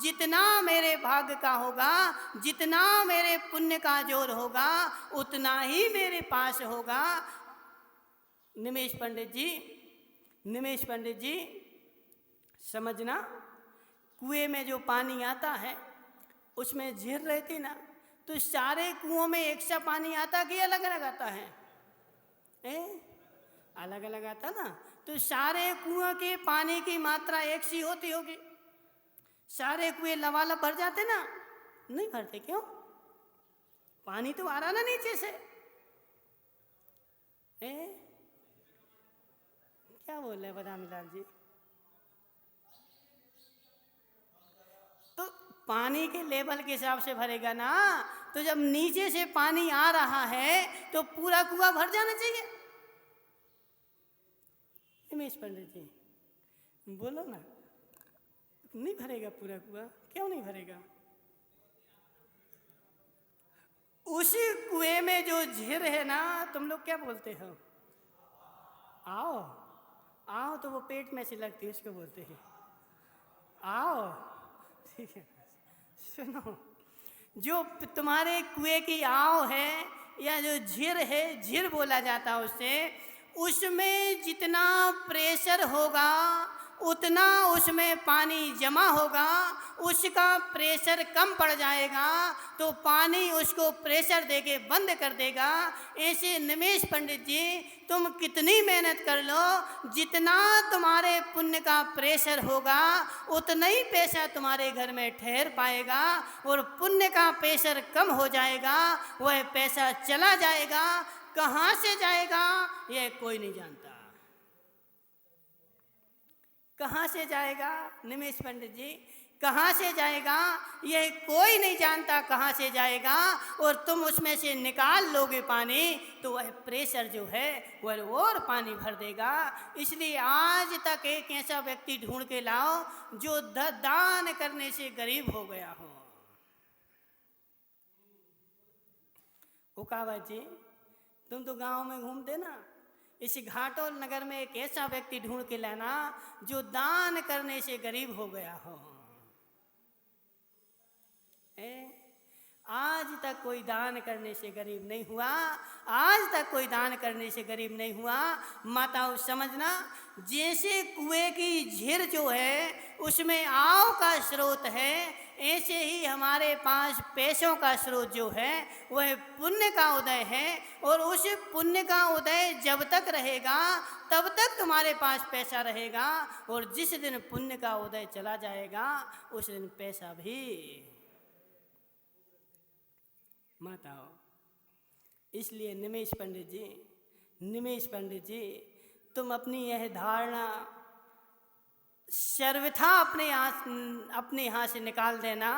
जितना मेरे भाग्य का होगा, जितना मेरे पुण्य का जोर होगा, उतना ही मेरे पास होगा। निमेश पंडित जी समझना, कुएं में जो पानी आता है उसमें झीर रहती ना, तो सारे कुओं में एक सा पानी आता कि अलग अलग आता है? अलग अलग आता ना। तो सारे कुओं के पानी की मात्रा एक सी होती होगी? सारे कुएं लबालब भर जाते ना? नहीं भरते। क्यों? पानी तो आ रहा ना नीचे से। क्या बोल रहे बदामीलाल जी? तो पानी के लेवल के हिसाब से भरेगा ना। तो जब नीचे से पानी आ रहा है तो पूरा कुआं भर जाना चाहिए। निमेश पंडित जी बोलो ना, नहीं भरेगा पूरा कुआं? क्यों नहीं भरेगा? उस कुएं में जो झीर है ना, तुम लोग क्या बोलते हो? आओ तो वो पेट में से लगती है, उसको बोलते हैं आओ। ठीक है, सुनो, जो तुम्हारे कुएं की आओ है या जो झीर है, झीर बोला जाता है उससे, उसमें जितना प्रेशर होगा उतना उसमें पानी जमा होगा, उसका प्रेशर कम पड़ जाएगा तो पानी उसको प्रेशर देके बंद कर देगा। ऐसे निमेश पंडित जी तुम कितनी मेहनत कर लो, जितना तुम्हारे पुण्य का प्रेशर होगा उतना ही पैसा तुम्हारे घर में ठहर पाएगा, और पुण्य का प्रेशर कम हो जाएगा, वह पैसा चला जाएगा। कहाँ से जाएगा यह कोई नहीं जानता। कहाँ से जाएगा निमेश पंडित जी, कहाँ से जाएगा यह कोई नहीं जानता कहाँ से जाएगा। और तुम उसमें से निकाल लोगे पानी तो वह प्रेशर जो है वह और पानी भर देगा। इसलिए आज तक एक ऐसा व्यक्ति ढूंढ के लाओ जो दान करने से गरीब हो गया हो। उकावत जी तुम तो गांव में घूमते ना, इस घाटोल नगर में एक ऐसा व्यक्ति ढूंढ के लाना जो दान करने से गरीब हो गया हो। आज तक कोई दान करने से गरीब नहीं हुआ, आज तक कोई दान करने से गरीब नहीं हुआ। माताओं समझना, जैसे कुएं की झीर जो है उसमें आव का स्रोत है, ऐसे ही हमारे पास पैसों का स्रोत जो है वह पुण्य का उदय है। और उस पुण्य का उदय जब तक रहेगा तब तक तुम्हारे पास पैसा रहेगा, और जिस दिन पुण्य का उदय चला जाएगा उस दिन पैसा भी। माताओं इसलिए निमेश पंडित जी तुम अपनी यह धारणा सर्वथा अपने यहाँ से निकाल देना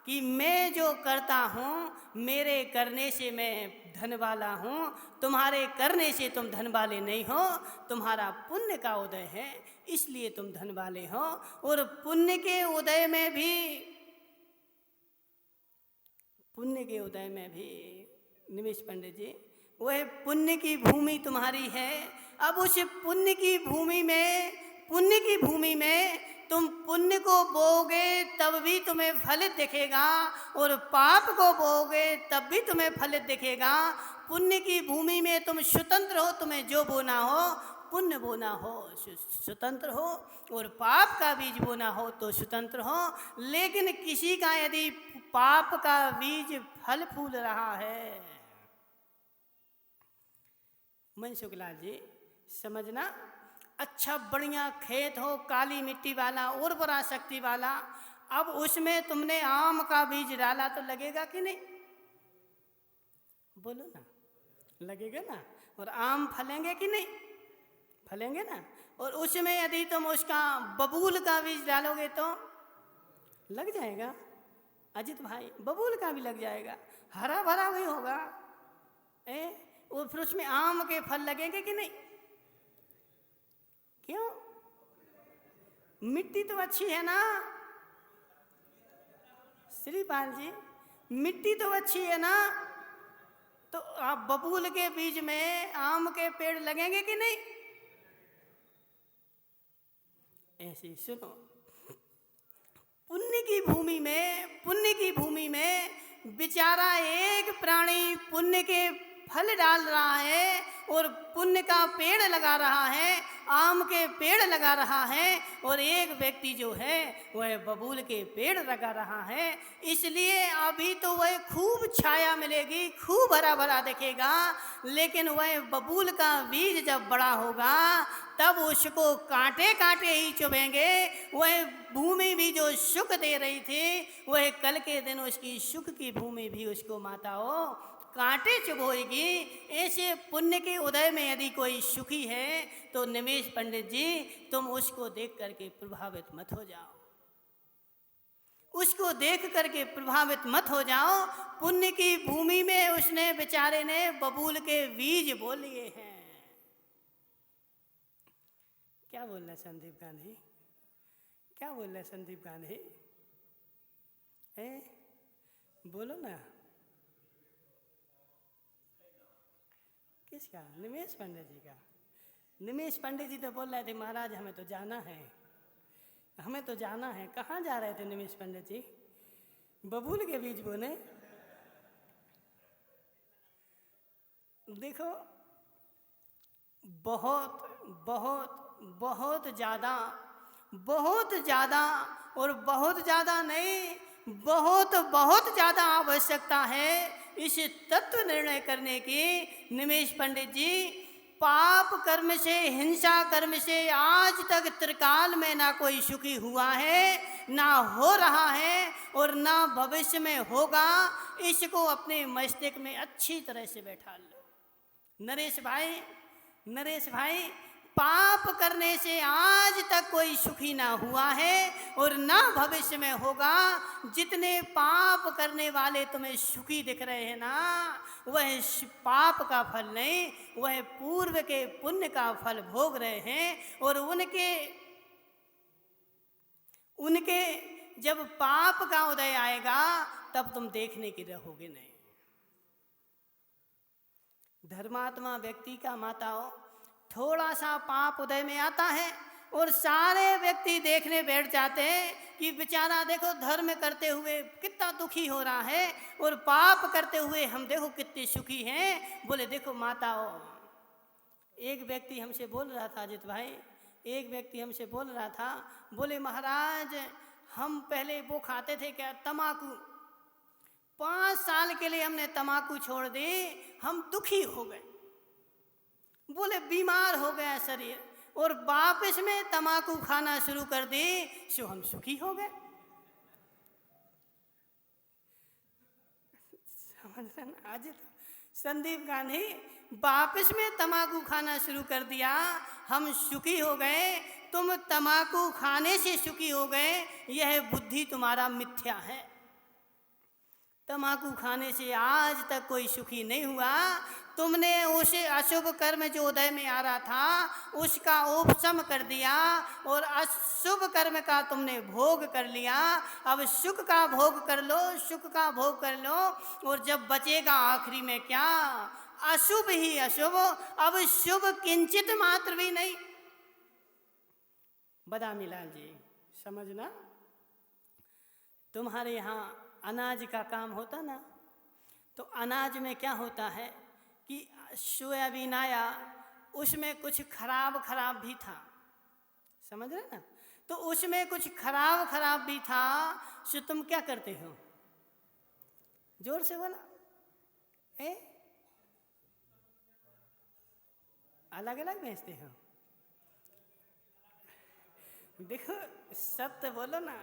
कि मैं जो करता हूँ मेरे करने से मैं धन वाला हूँ, तुम्हारे करने से तुम धन वाले नहीं हो, तुम्हारा पुण्य का उदय है इसलिए तुम धन वाले हो। और पुण्य के उदय में भी निमेश पंडित जी वह पुण्य की भूमि तुम्हारी है। अब उस पुण्य की भूमि में तुम पुण्य को बोओगे तब भी तुम्हें फलित दिखेगा, और पाप को बोओगे तब भी तुम्हें फलित दिखेगा। पुण्य की भूमि में तुम स्वतंत्र हो, तुम्हें जो बोना हो पुण्य बोना हो स्वतंत्र हो, और पाप का बीज बोना हो तो स्वतंत्र हो। लेकिन किसी का यदि पाप का बीज फल फूल रहा है, मन शुक्लाल जी समझना, अच्छा बढ़िया खेत हो काली मिट्टी वाला उर्वरा शक्ति वाला, अब उसमें तुमने आम का बीज डाला तो लगेगा कि नहीं? बोलो ना, लगेगा ना। और आम फलेंगे कि नहीं? फलेंगे ना। और उसमें यदि तुम उसका बबूल का बीज डालोगे तो लग जाएगा। अजित भाई बबूल का भी लग जाएगा, हरा भरा भी होगा। और फिर उसमें आम के फल लगेंगे कि नहीं? क्यों? मिट्टी तो अच्छी है ना श्रीपाल जी, मिट्टी तो अच्छी है ना, तो आप बबूल के बीज में आम के पेड़ लगेंगे कि नहीं? ऐसे सुनो, पुण्य की भूमि में बेचारा एक प्राणी पुण्य के फल डाल रहा है और पुण्य का पेड़ लगा रहा है, आम के पेड़ लगा रहा है, और एक व्यक्ति जो है वह बबूल के पेड़ लगा रहा है। इसलिए अभी तो वह खूब छाया मिलेगी, खूब हरा भरा दिखेगा, लेकिन वह बबूल का बीज जब बड़ा होगा तब उसको कांटे कांटे ही चुभेंगे। वह भूमि भी जो सुख दे रही थी वह कल के दिन उसकी सुख की भूमि भी उसको माताओं कांटे चुभोएगी। ऐसे पुण्य के उदय में यदि कोई सुखी है तो निमेश पंडित जी तुम उसको देख करके प्रभावित मत हो जाओ, उसको देख करके प्रभावित मत हो जाओ। पुण्य की भूमि में उसने बेचारे ने बबूल के बीज बो लिए हैं। क्या बोल रहा संदीप गांधी, क्या बोल रहा संदीप गांधी? बोलो ना। किसका? निमेश पंडित जी का। निमेश पंडित जी तो बोल रहे थे महाराज हमें तो जाना है, हमें तो जाना है। कहाँ जा रहे थे निमेश पंडित जी? बबूल के बीज बोने। देखो बहुत बहुत बहुत ज़्यादा बहुत ज़्यादा, और बहुत ज़्यादा नहीं, बहुत बहुत ज़्यादा आवश्यकता है इस तत्व निर्णय करने की। निमेश पंडित जी, पाप कर्म से, हिंसा कर्म से आज तक त्रिकाल में ना कोई सुखी हुआ है, ना हो रहा है, और ना भविष्य में होगा। इसको अपने मस्तिष्क में अच्छी तरह से बैठा लो। नरेश भाई, पाप करने से आज तक कोई सुखी ना हुआ है और ना भविष्य में होगा। जितने पाप करने वाले तुम्हें सुखी दिख रहे हैं ना, वह पाप का फल नहीं, वह पूर्व के पुण्य का फल भोग रहे हैं। और उनके जब पाप का उदय आएगा तब तुम देखने की रहोगे नहीं। धर्मात्मा व्यक्ति का माताओं, थोड़ा सा पाप उदय में आता है और सारे व्यक्ति देखने बैठ जाते हैं कि बेचारा देखो धर्म करते हुए कितना दुखी हो रहा है और पाप करते हुए हम देखो कितने सुखी हैं। बोले देखो माताओं, एक व्यक्ति हमसे बोल रहा था, अजित भाई, एक व्यक्ति हमसे बोल रहा था, बोले महाराज हम पहले वो खाते थे क्या, तम्बाकू, 5 साल के लिए हमने तम्बाकू छोड़ दी, हम दुखी हो गए, बोले बीमार हो गया शरीर, और वापस में तम्बाकू खाना शुरू कर दी, सो हम सुखी हो गए। समझ रहे ना? आज संदीप गांधी वापस में तम्बाकू खाना शुरू कर दिया, हम सुखी हो गए। तुम तम्बाकू खाने से सुखी हो गए, यह बुद्धि तुम्हारा मिथ्या है। तम्बाकू खाने से आज तक कोई सुखी नहीं हुआ। तुमने उस अशुभ कर्म जो उदय में आ रहा था उसका उपशम कर दिया और अशुभ कर्म का तुमने भोग कर लिया। अब सुख का भोग कर लो, सुख का भोग कर लो, और जब बचेगा आखिरी में क्या, अशुभ ही अशुभ, अब शुभ किंचित मात्र भी नहीं। बदामी लाल जी समझना, तुम्हारे यहाँ अनाज का काम होता ना, तो अनाज में क्या होता है कि सोयाबीन आया, उसमें कुछ खराब भी था, समझ रहे ना, तो उसमें कुछ खराब भी था, सो तुम क्या करते हो, जोर से बोला, अलग अलग बेचते हो। देखो सत्य बोलो ना।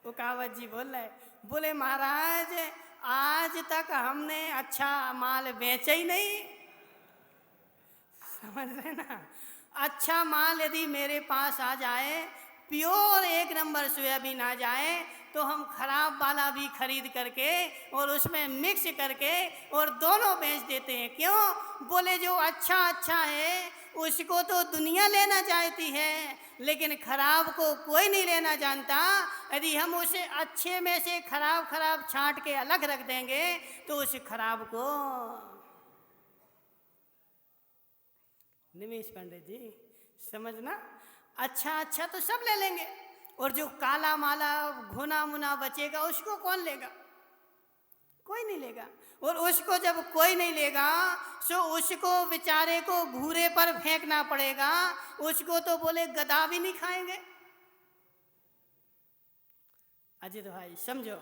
वो कावत जी बोल रहे, बोले महाराज आज तक हमने अच्छा माल बेचा ही नहीं। समझ रहे ना? अच्छा माल यदि मेरे पास आ जाए, प्योर 1 नंबर सोयाबीन आ जाए, तो हम खराब वाला भी खरीद करके और उसमें मिक्स करके और दोनों बेच देते हैं। क्यों? बोले जो अच्छा है उसको तो दुनिया लेना चाहती है, लेकिन खराब को कोई नहीं लेना जानता। यदि हम उसे अच्छे में से खराब छांट के अलग रख देंगे तो उस खराब को, निमेश पंडित जी समझना, अच्छा तो सब ले लेंगे, और जो काला माला घुना मुना बचेगा उसको कौन लेगा? कोई नहीं लेगा। और उसको जब कोई नहीं लेगा तो उसको बेचारे को घूरे पर फेंकना पड़ेगा, उसको तो बोले गधा भी नहीं खाएंगे। अजित भाई समझो,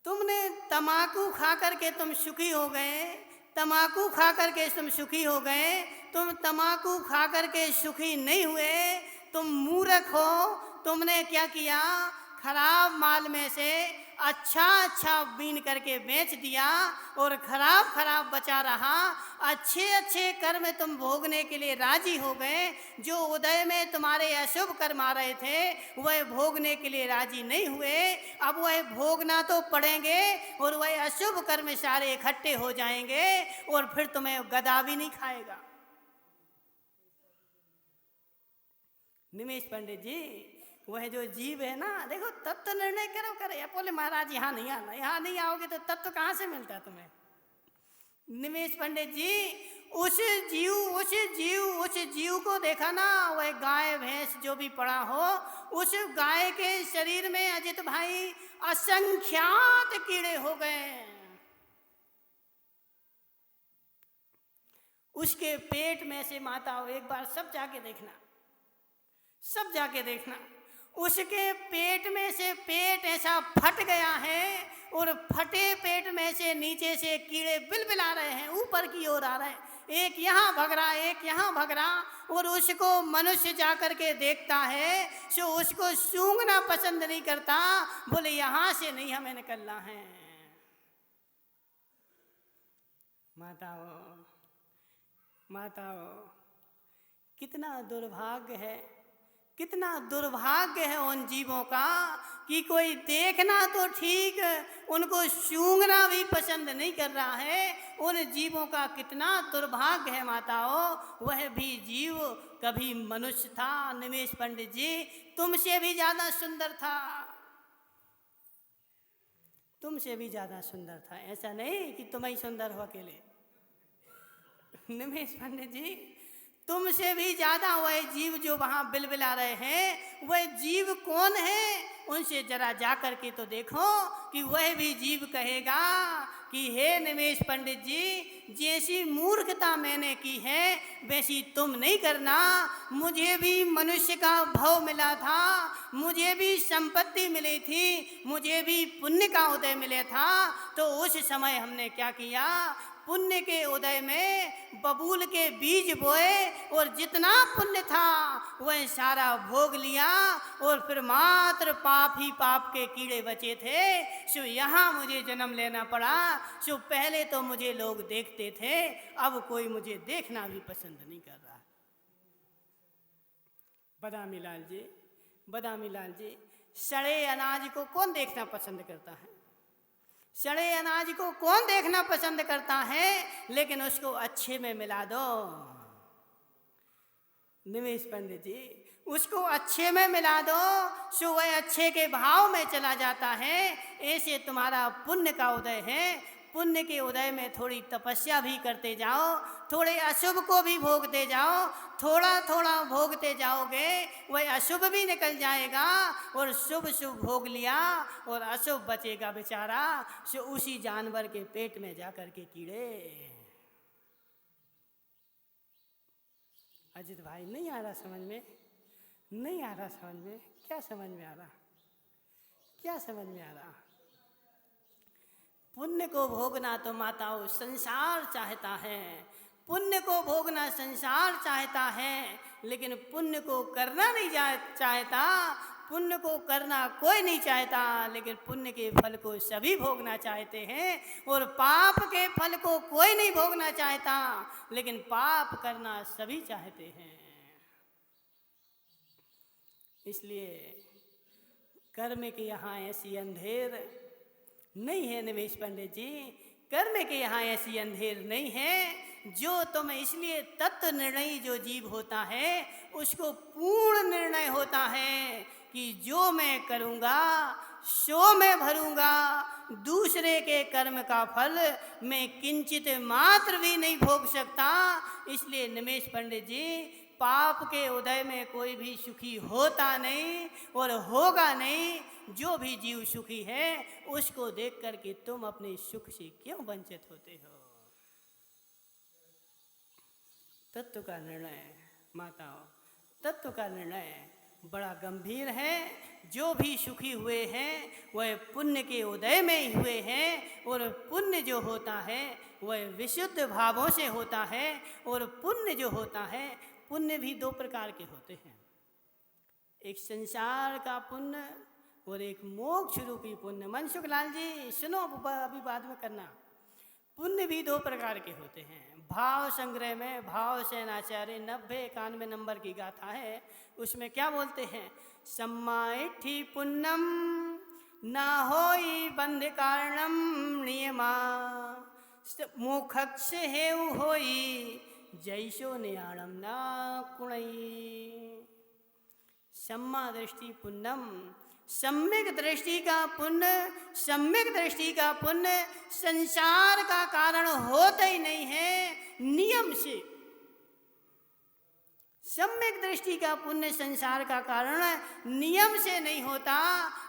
तुमने तम्बाकू खा करके तुम सुखी हो गए, तम्बाकू खा करके तुम सुखी हो गए, तुम तम्बाकू खा करके सुखी नहीं हुए, तुम मूर्ख हो। तुमने क्या किया, खराब माल में से अच्छा बीन करके बेच दिया और खराब बचा रहा। अच्छे कर्म तुम भोगने के लिए राजी हो गए, जो उदय में तुम्हारे अशुभ कर्म आ रहे थे वह भोगने के लिए राजी नहीं हुए। अब वह भोगना तो पड़ेंगे और वह अशुभ कर्म सारे इकट्ठे हो जाएंगे और फिर तुम्हें गधा भी नहीं खाएगा। निमेश पंडित जी, वह जो जीव है ना, देखो तत्व निर्णय करो करे, या बोले महाराज यहाँ नहीं आना, यहाँ नहीं आओगे तो तत्व कहाँ से मिलता है तुम्हें? निमेश पंडित जी, उस जीव को देखा ना, वह गाय भैंस जो भी पड़ा हो, उस गाय के शरीर में अजित भाई असंख्यात कीड़े हो गए। उसके पेट में से माता, एक बार सब जाके देखना, सब जाके देखना। उसके पेट में से पेट ऐसा फट गया है और फटे पेट में से नीचे से कीड़े बिलबिला रहे हैं, ऊपर की ओर आ रहे हैं, एक यहाँ भग रहा, एक यहाँ भग रहा। और उसको मनुष्य जा करके देखता है सो उसको सूंघना पसंद नहीं करता, बोले यहाँ से नहीं हमें निकलना है। माताओं, माताओं, कितना दुर्भाग्य है, कितना दुर्भाग्य है उन जीवों का कि कोई देखना तो ठीक, उनको सूंघना भी पसंद नहीं कर रहा है। उन जीवों का कितना दुर्भाग्य है माताओं। वह भी जीव कभी मनुष्य था। निमेष पंडित जी, तुमसे भी ज्यादा सुंदर था, तुमसे भी ज्यादा सुंदर था। ऐसा नहीं कि तुम ही सुंदर हो अकेले। निमेष पंडित जी, तुमसे भी ज्यादा वह जीव जो वहां बिलबिला रहे हैं, वह जीव कौन है? उनसे जरा जा करके तो देखो कि वह भी जीव कहेगा कि हे निमेष पंडित जी, जैसी मूर्खता मैंने की है वैसी तुम नहीं करना। मुझे भी मनुष्य का भव मिला था, मुझे भी संपत्ति मिली थी, मुझे भी पुण्य का उदय मिला था। तो उस समय हमने क्या किया, पुण्य के उदय में बबूल के बीज बोए और जितना पुण्य था वह सारा भोग लिया और फिर मात्र पाप ही पाप के कीड़े बचे थे। सो यहाँ मुझे जन्म लेना पड़ा। सो पहले तो मुझे लोग देखते थे, अब कोई मुझे देखना भी पसंद नहीं कर रहा। बदामी लाल जी, बदामी लाल जी, सड़े अनाज को कौन देखना पसंद करता है? सड़े अनाज को कौन देखना पसंद करता है? लेकिन उसको अच्छे में मिला दो। निमेष पंडित जी, उसको अच्छे में मिला दो सो वह अच्छे के भाव में चला जाता है। ऐसे तुम्हारा पुण्य का उदय है, पुण्य के उदय में थोड़ी तपस्या भी करते जाओ, थोड़े अशुभ को भी भोगते जाओ। थोड़ा थोड़ा भोगते जाओगे वह अशुभ भी निकल जाएगा और शुभ शुभ भोग लिया और अशुभ बचेगा बेचारा। सो उसी जानवर के पेट में जाकर के कीड़े। अजित भाई, नहीं आ रहा समझ में? नहीं आ रहा समझ में? क्या समझ में आ रहा? क्या समझ में आ रहा? पुण्य को भोगना तो माताओं संसार चाहता है, पुण्य को भोगना संसार चाहता है, लेकिन पुण्य को करना नहीं चाहता। पुण्य को करना कोई नहीं चाहता, लेकिन पुण्य के फल को सभी भोगना चाहते हैं। और पाप के फल को कोई नहीं भोगना चाहता, लेकिन पाप करना सभी चाहते हैं। इसलिए कर्म के यहाँ ऐसी अंधेर नहीं है निमेष पंडित जी, कर्म के यहाँ ऐसी अंधेर नहीं है। जो तुम इसलिए तत्व निर्णय जो जीव होता है उसको पूर्ण निर्णय होता है कि जो मैं करूँगा सो मैं भरूँगा, दूसरे के कर्म का फल मैं किंचित मात्र भी नहीं भोग सकता। इसलिए निमेष पंडित जी, पाप के उदय में कोई भी सुखी होता नहीं और होगा नहीं। जो भी जीव सुखी है उसको देख करके तुम अपने सुख से क्यों वंचित होते हो? तत्व का निर्णय माताओं, तत्व का निर्णय बड़ा गंभीर है। जो भी सुखी हुए हैं वह पुण्य के उदय में ही हुए हैं और पुण्य जो होता है वह विशुद्ध भावों से होता है। और पुण्य जो होता है, पुण्य भी दो प्रकार के होते हैं, एक संसार का पुण्य और एक मोक्ष रूपी पुण्य। मनसुख लाल जी सुनो, अभी बाद में करना। पुण्य भी दो प्रकार के होते हैं। भाव संग्रह में भाव सेनाचार्य 90-91 नंबर की गाथा है, उसमें क्या बोलते हैं? सम्माइठी पुण्यम न होई बंध कारणम नियमा, मोक्षक्ष हेउ होई जैसो नियाणम ना कुणई। सम्मा दृष्टि पुण्यम, सम्यक दृष्टि का पुण्य, सम्यक दृष्टि का पुण्य संसार का कारण होता ही नहीं है, नियम से। सम्यक दृष्टि का पुण्य संसार का कारण नियम से नहीं होता,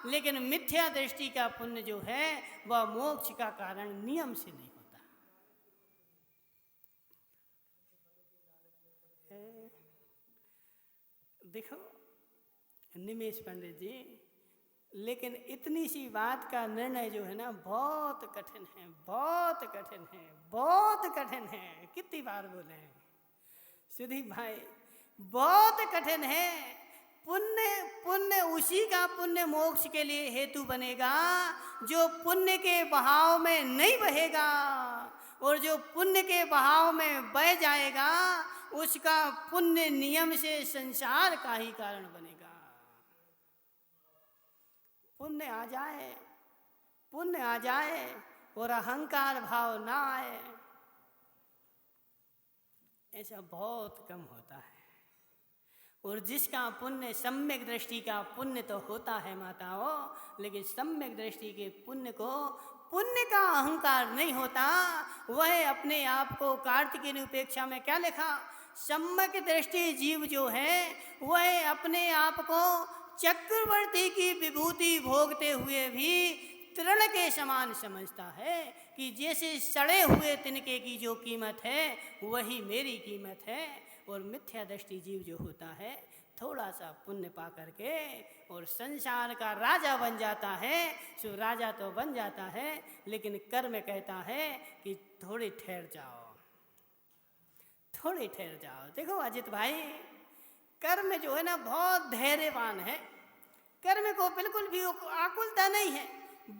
लेकिन मिथ्या दृष्टि का पुण्य जो है वह मोक्ष का कारण नियम से नहीं होता। देखो निमेश पंडित जी, लेकिन इतनी सी बात का निर्णय जो है ना बहुत कठिन है, बहुत कठिन है, बहुत कठिन है। कितनी बार बोले हैं सुदीप भाई, बहुत कठिन है। पुण्य पुण्य उसी का पुण्य मोक्ष के लिए हेतु बनेगा जो पुण्य के बहाव में नहीं बहेगा, और जो पुण्य के बहाव में बह जाएगा उसका पुण्य नियम से संसार का ही कारण बनेगा। पुण्य आ जाए, पुण्य आ जाए और अहंकार भाव ना आए, ऐसा बहुत कम होता है। और जिसका पुण्य सम्यक दृष्टि का पुण्य तो होता है माताओं, लेकिन सम्यक दृष्टि के पुण्य को पुण्य का अहंकार नहीं होता, वह अपने आप को कार्तिकीय निरूपेक्षा में क्या लिखा, सम्यक दृष्टि जीव जो है वह अपने आप को चक्रवर्ती की विभूति भोगते हुए भी तृण के समान समझता है कि जैसे सड़े हुए तिनके की जो कीमत है वही मेरी कीमत है। और मिथ्या दृष्टि जीव जो होता है थोड़ा सा पुण्य पा करके और संसार का राजा बन जाता है। सो राजा तो बन जाता है, लेकिन कर्म कहता है कि थोड़ी ठहर जाओ, थोड़ी ठहर जाओ। देखो अजित भाई, कर्म जो है ना बहुत धैर्यवान है। कर्म को बिल्कुल भी आकुलता नहीं है,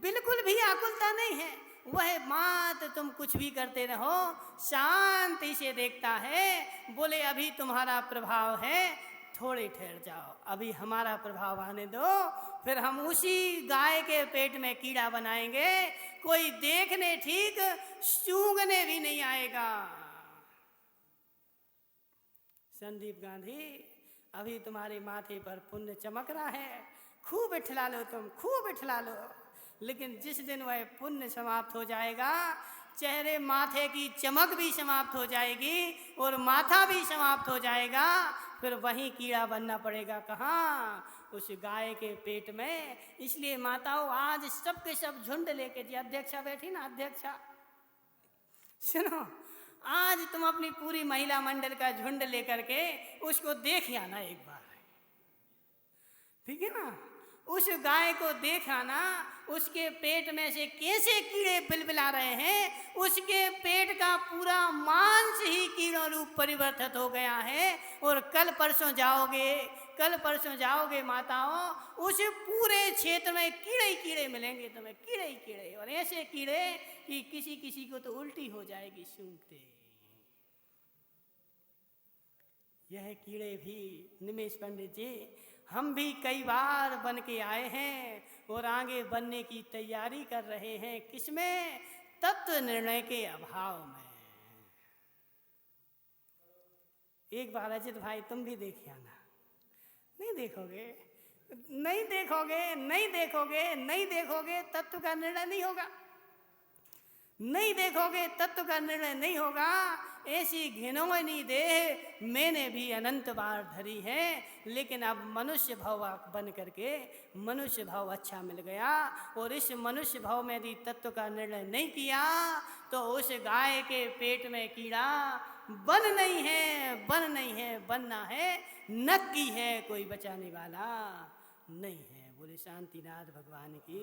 बिल्कुल भी आकुलता नहीं है। वह मात तुम कुछ भी करते रहो शांति से देखता है, बोले अभी तुम्हारा प्रभाव है, थोड़ी ठहर जाओ, अभी हमारा प्रभाव आने दो, फिर हम उसी गाय के पेट में कीड़ा बनाएंगे, कोई देखने ठीक सूंघने भी नहीं आएगा। संदीप गांधी, अभी तुम्हारे माथे पर पुण्य चमक रहा है, खूब इठला लो, तुम खूब इठला लो। लेकिन जिस दिन वह पुण्य समाप्त हो जाएगा, चेहरे माथे की चमक भी समाप्त हो जाएगी और माथा भी समाप्त हो जाएगा, फिर वहीं कीड़ा बनना पड़ेगा। कहाँ? उस गाय के पेट में। इसलिए माताओं, आज सबके सब झुंड लेके, जी अध्यक्षा बैठी ना, अध्यक्षा सुनो, आज तुम अपनी पूरी महिला मंडल का झुंड लेकर के उसको देख आना एक बार, ठीक है ना? उस गाय को देख आना, उसके पेट में से कैसे कीड़े बिलबिला रहे हैं, उसके पेट का पूरा मांस ही कीड़ों रूप परिवर्तित हो गया है। और कल परसों जाओगे माताओं, उस पूरे क्षेत्र में कीड़े ही कीड़े मिलेंगे तुम्हें, कीड़े ही कीड़े, और ऐसे कीड़े कि किसी किसी को तो उल्टी हो जाएगी सूंघते। यह कीड़े भी निमेश पंडित जी, हम भी कई बार बन के आए हैं और आगे बनने की तैयारी कर रहे हैं। किसमें? तत्व निर्णय के अभाव में। एक बार अजित भाई तुम भी देख आना। नहीं देखोगे, नहीं देखोगे, नहीं देखोगे, नहीं देखोगे, तत्व का निर्णय नहीं होगा। नहीं देखोगे, तत्व का निर्णय नहीं होगा। ऐसी घिनौनी देह मैंने भी अनंत बार धरी है, लेकिन अब मनुष्य भाव बन करके मनुष्य भाव अच्छा मिल गया। और इस मनुष्य भाव में यदि तत्व का निर्णय नहीं किया तो उस गाय के पेट में कीड़ा बन नहीं है, बन नहीं है, बनना है, नक्की है, कोई बचाने वाला नहीं है। बोले शांतिनाथ भगवान की।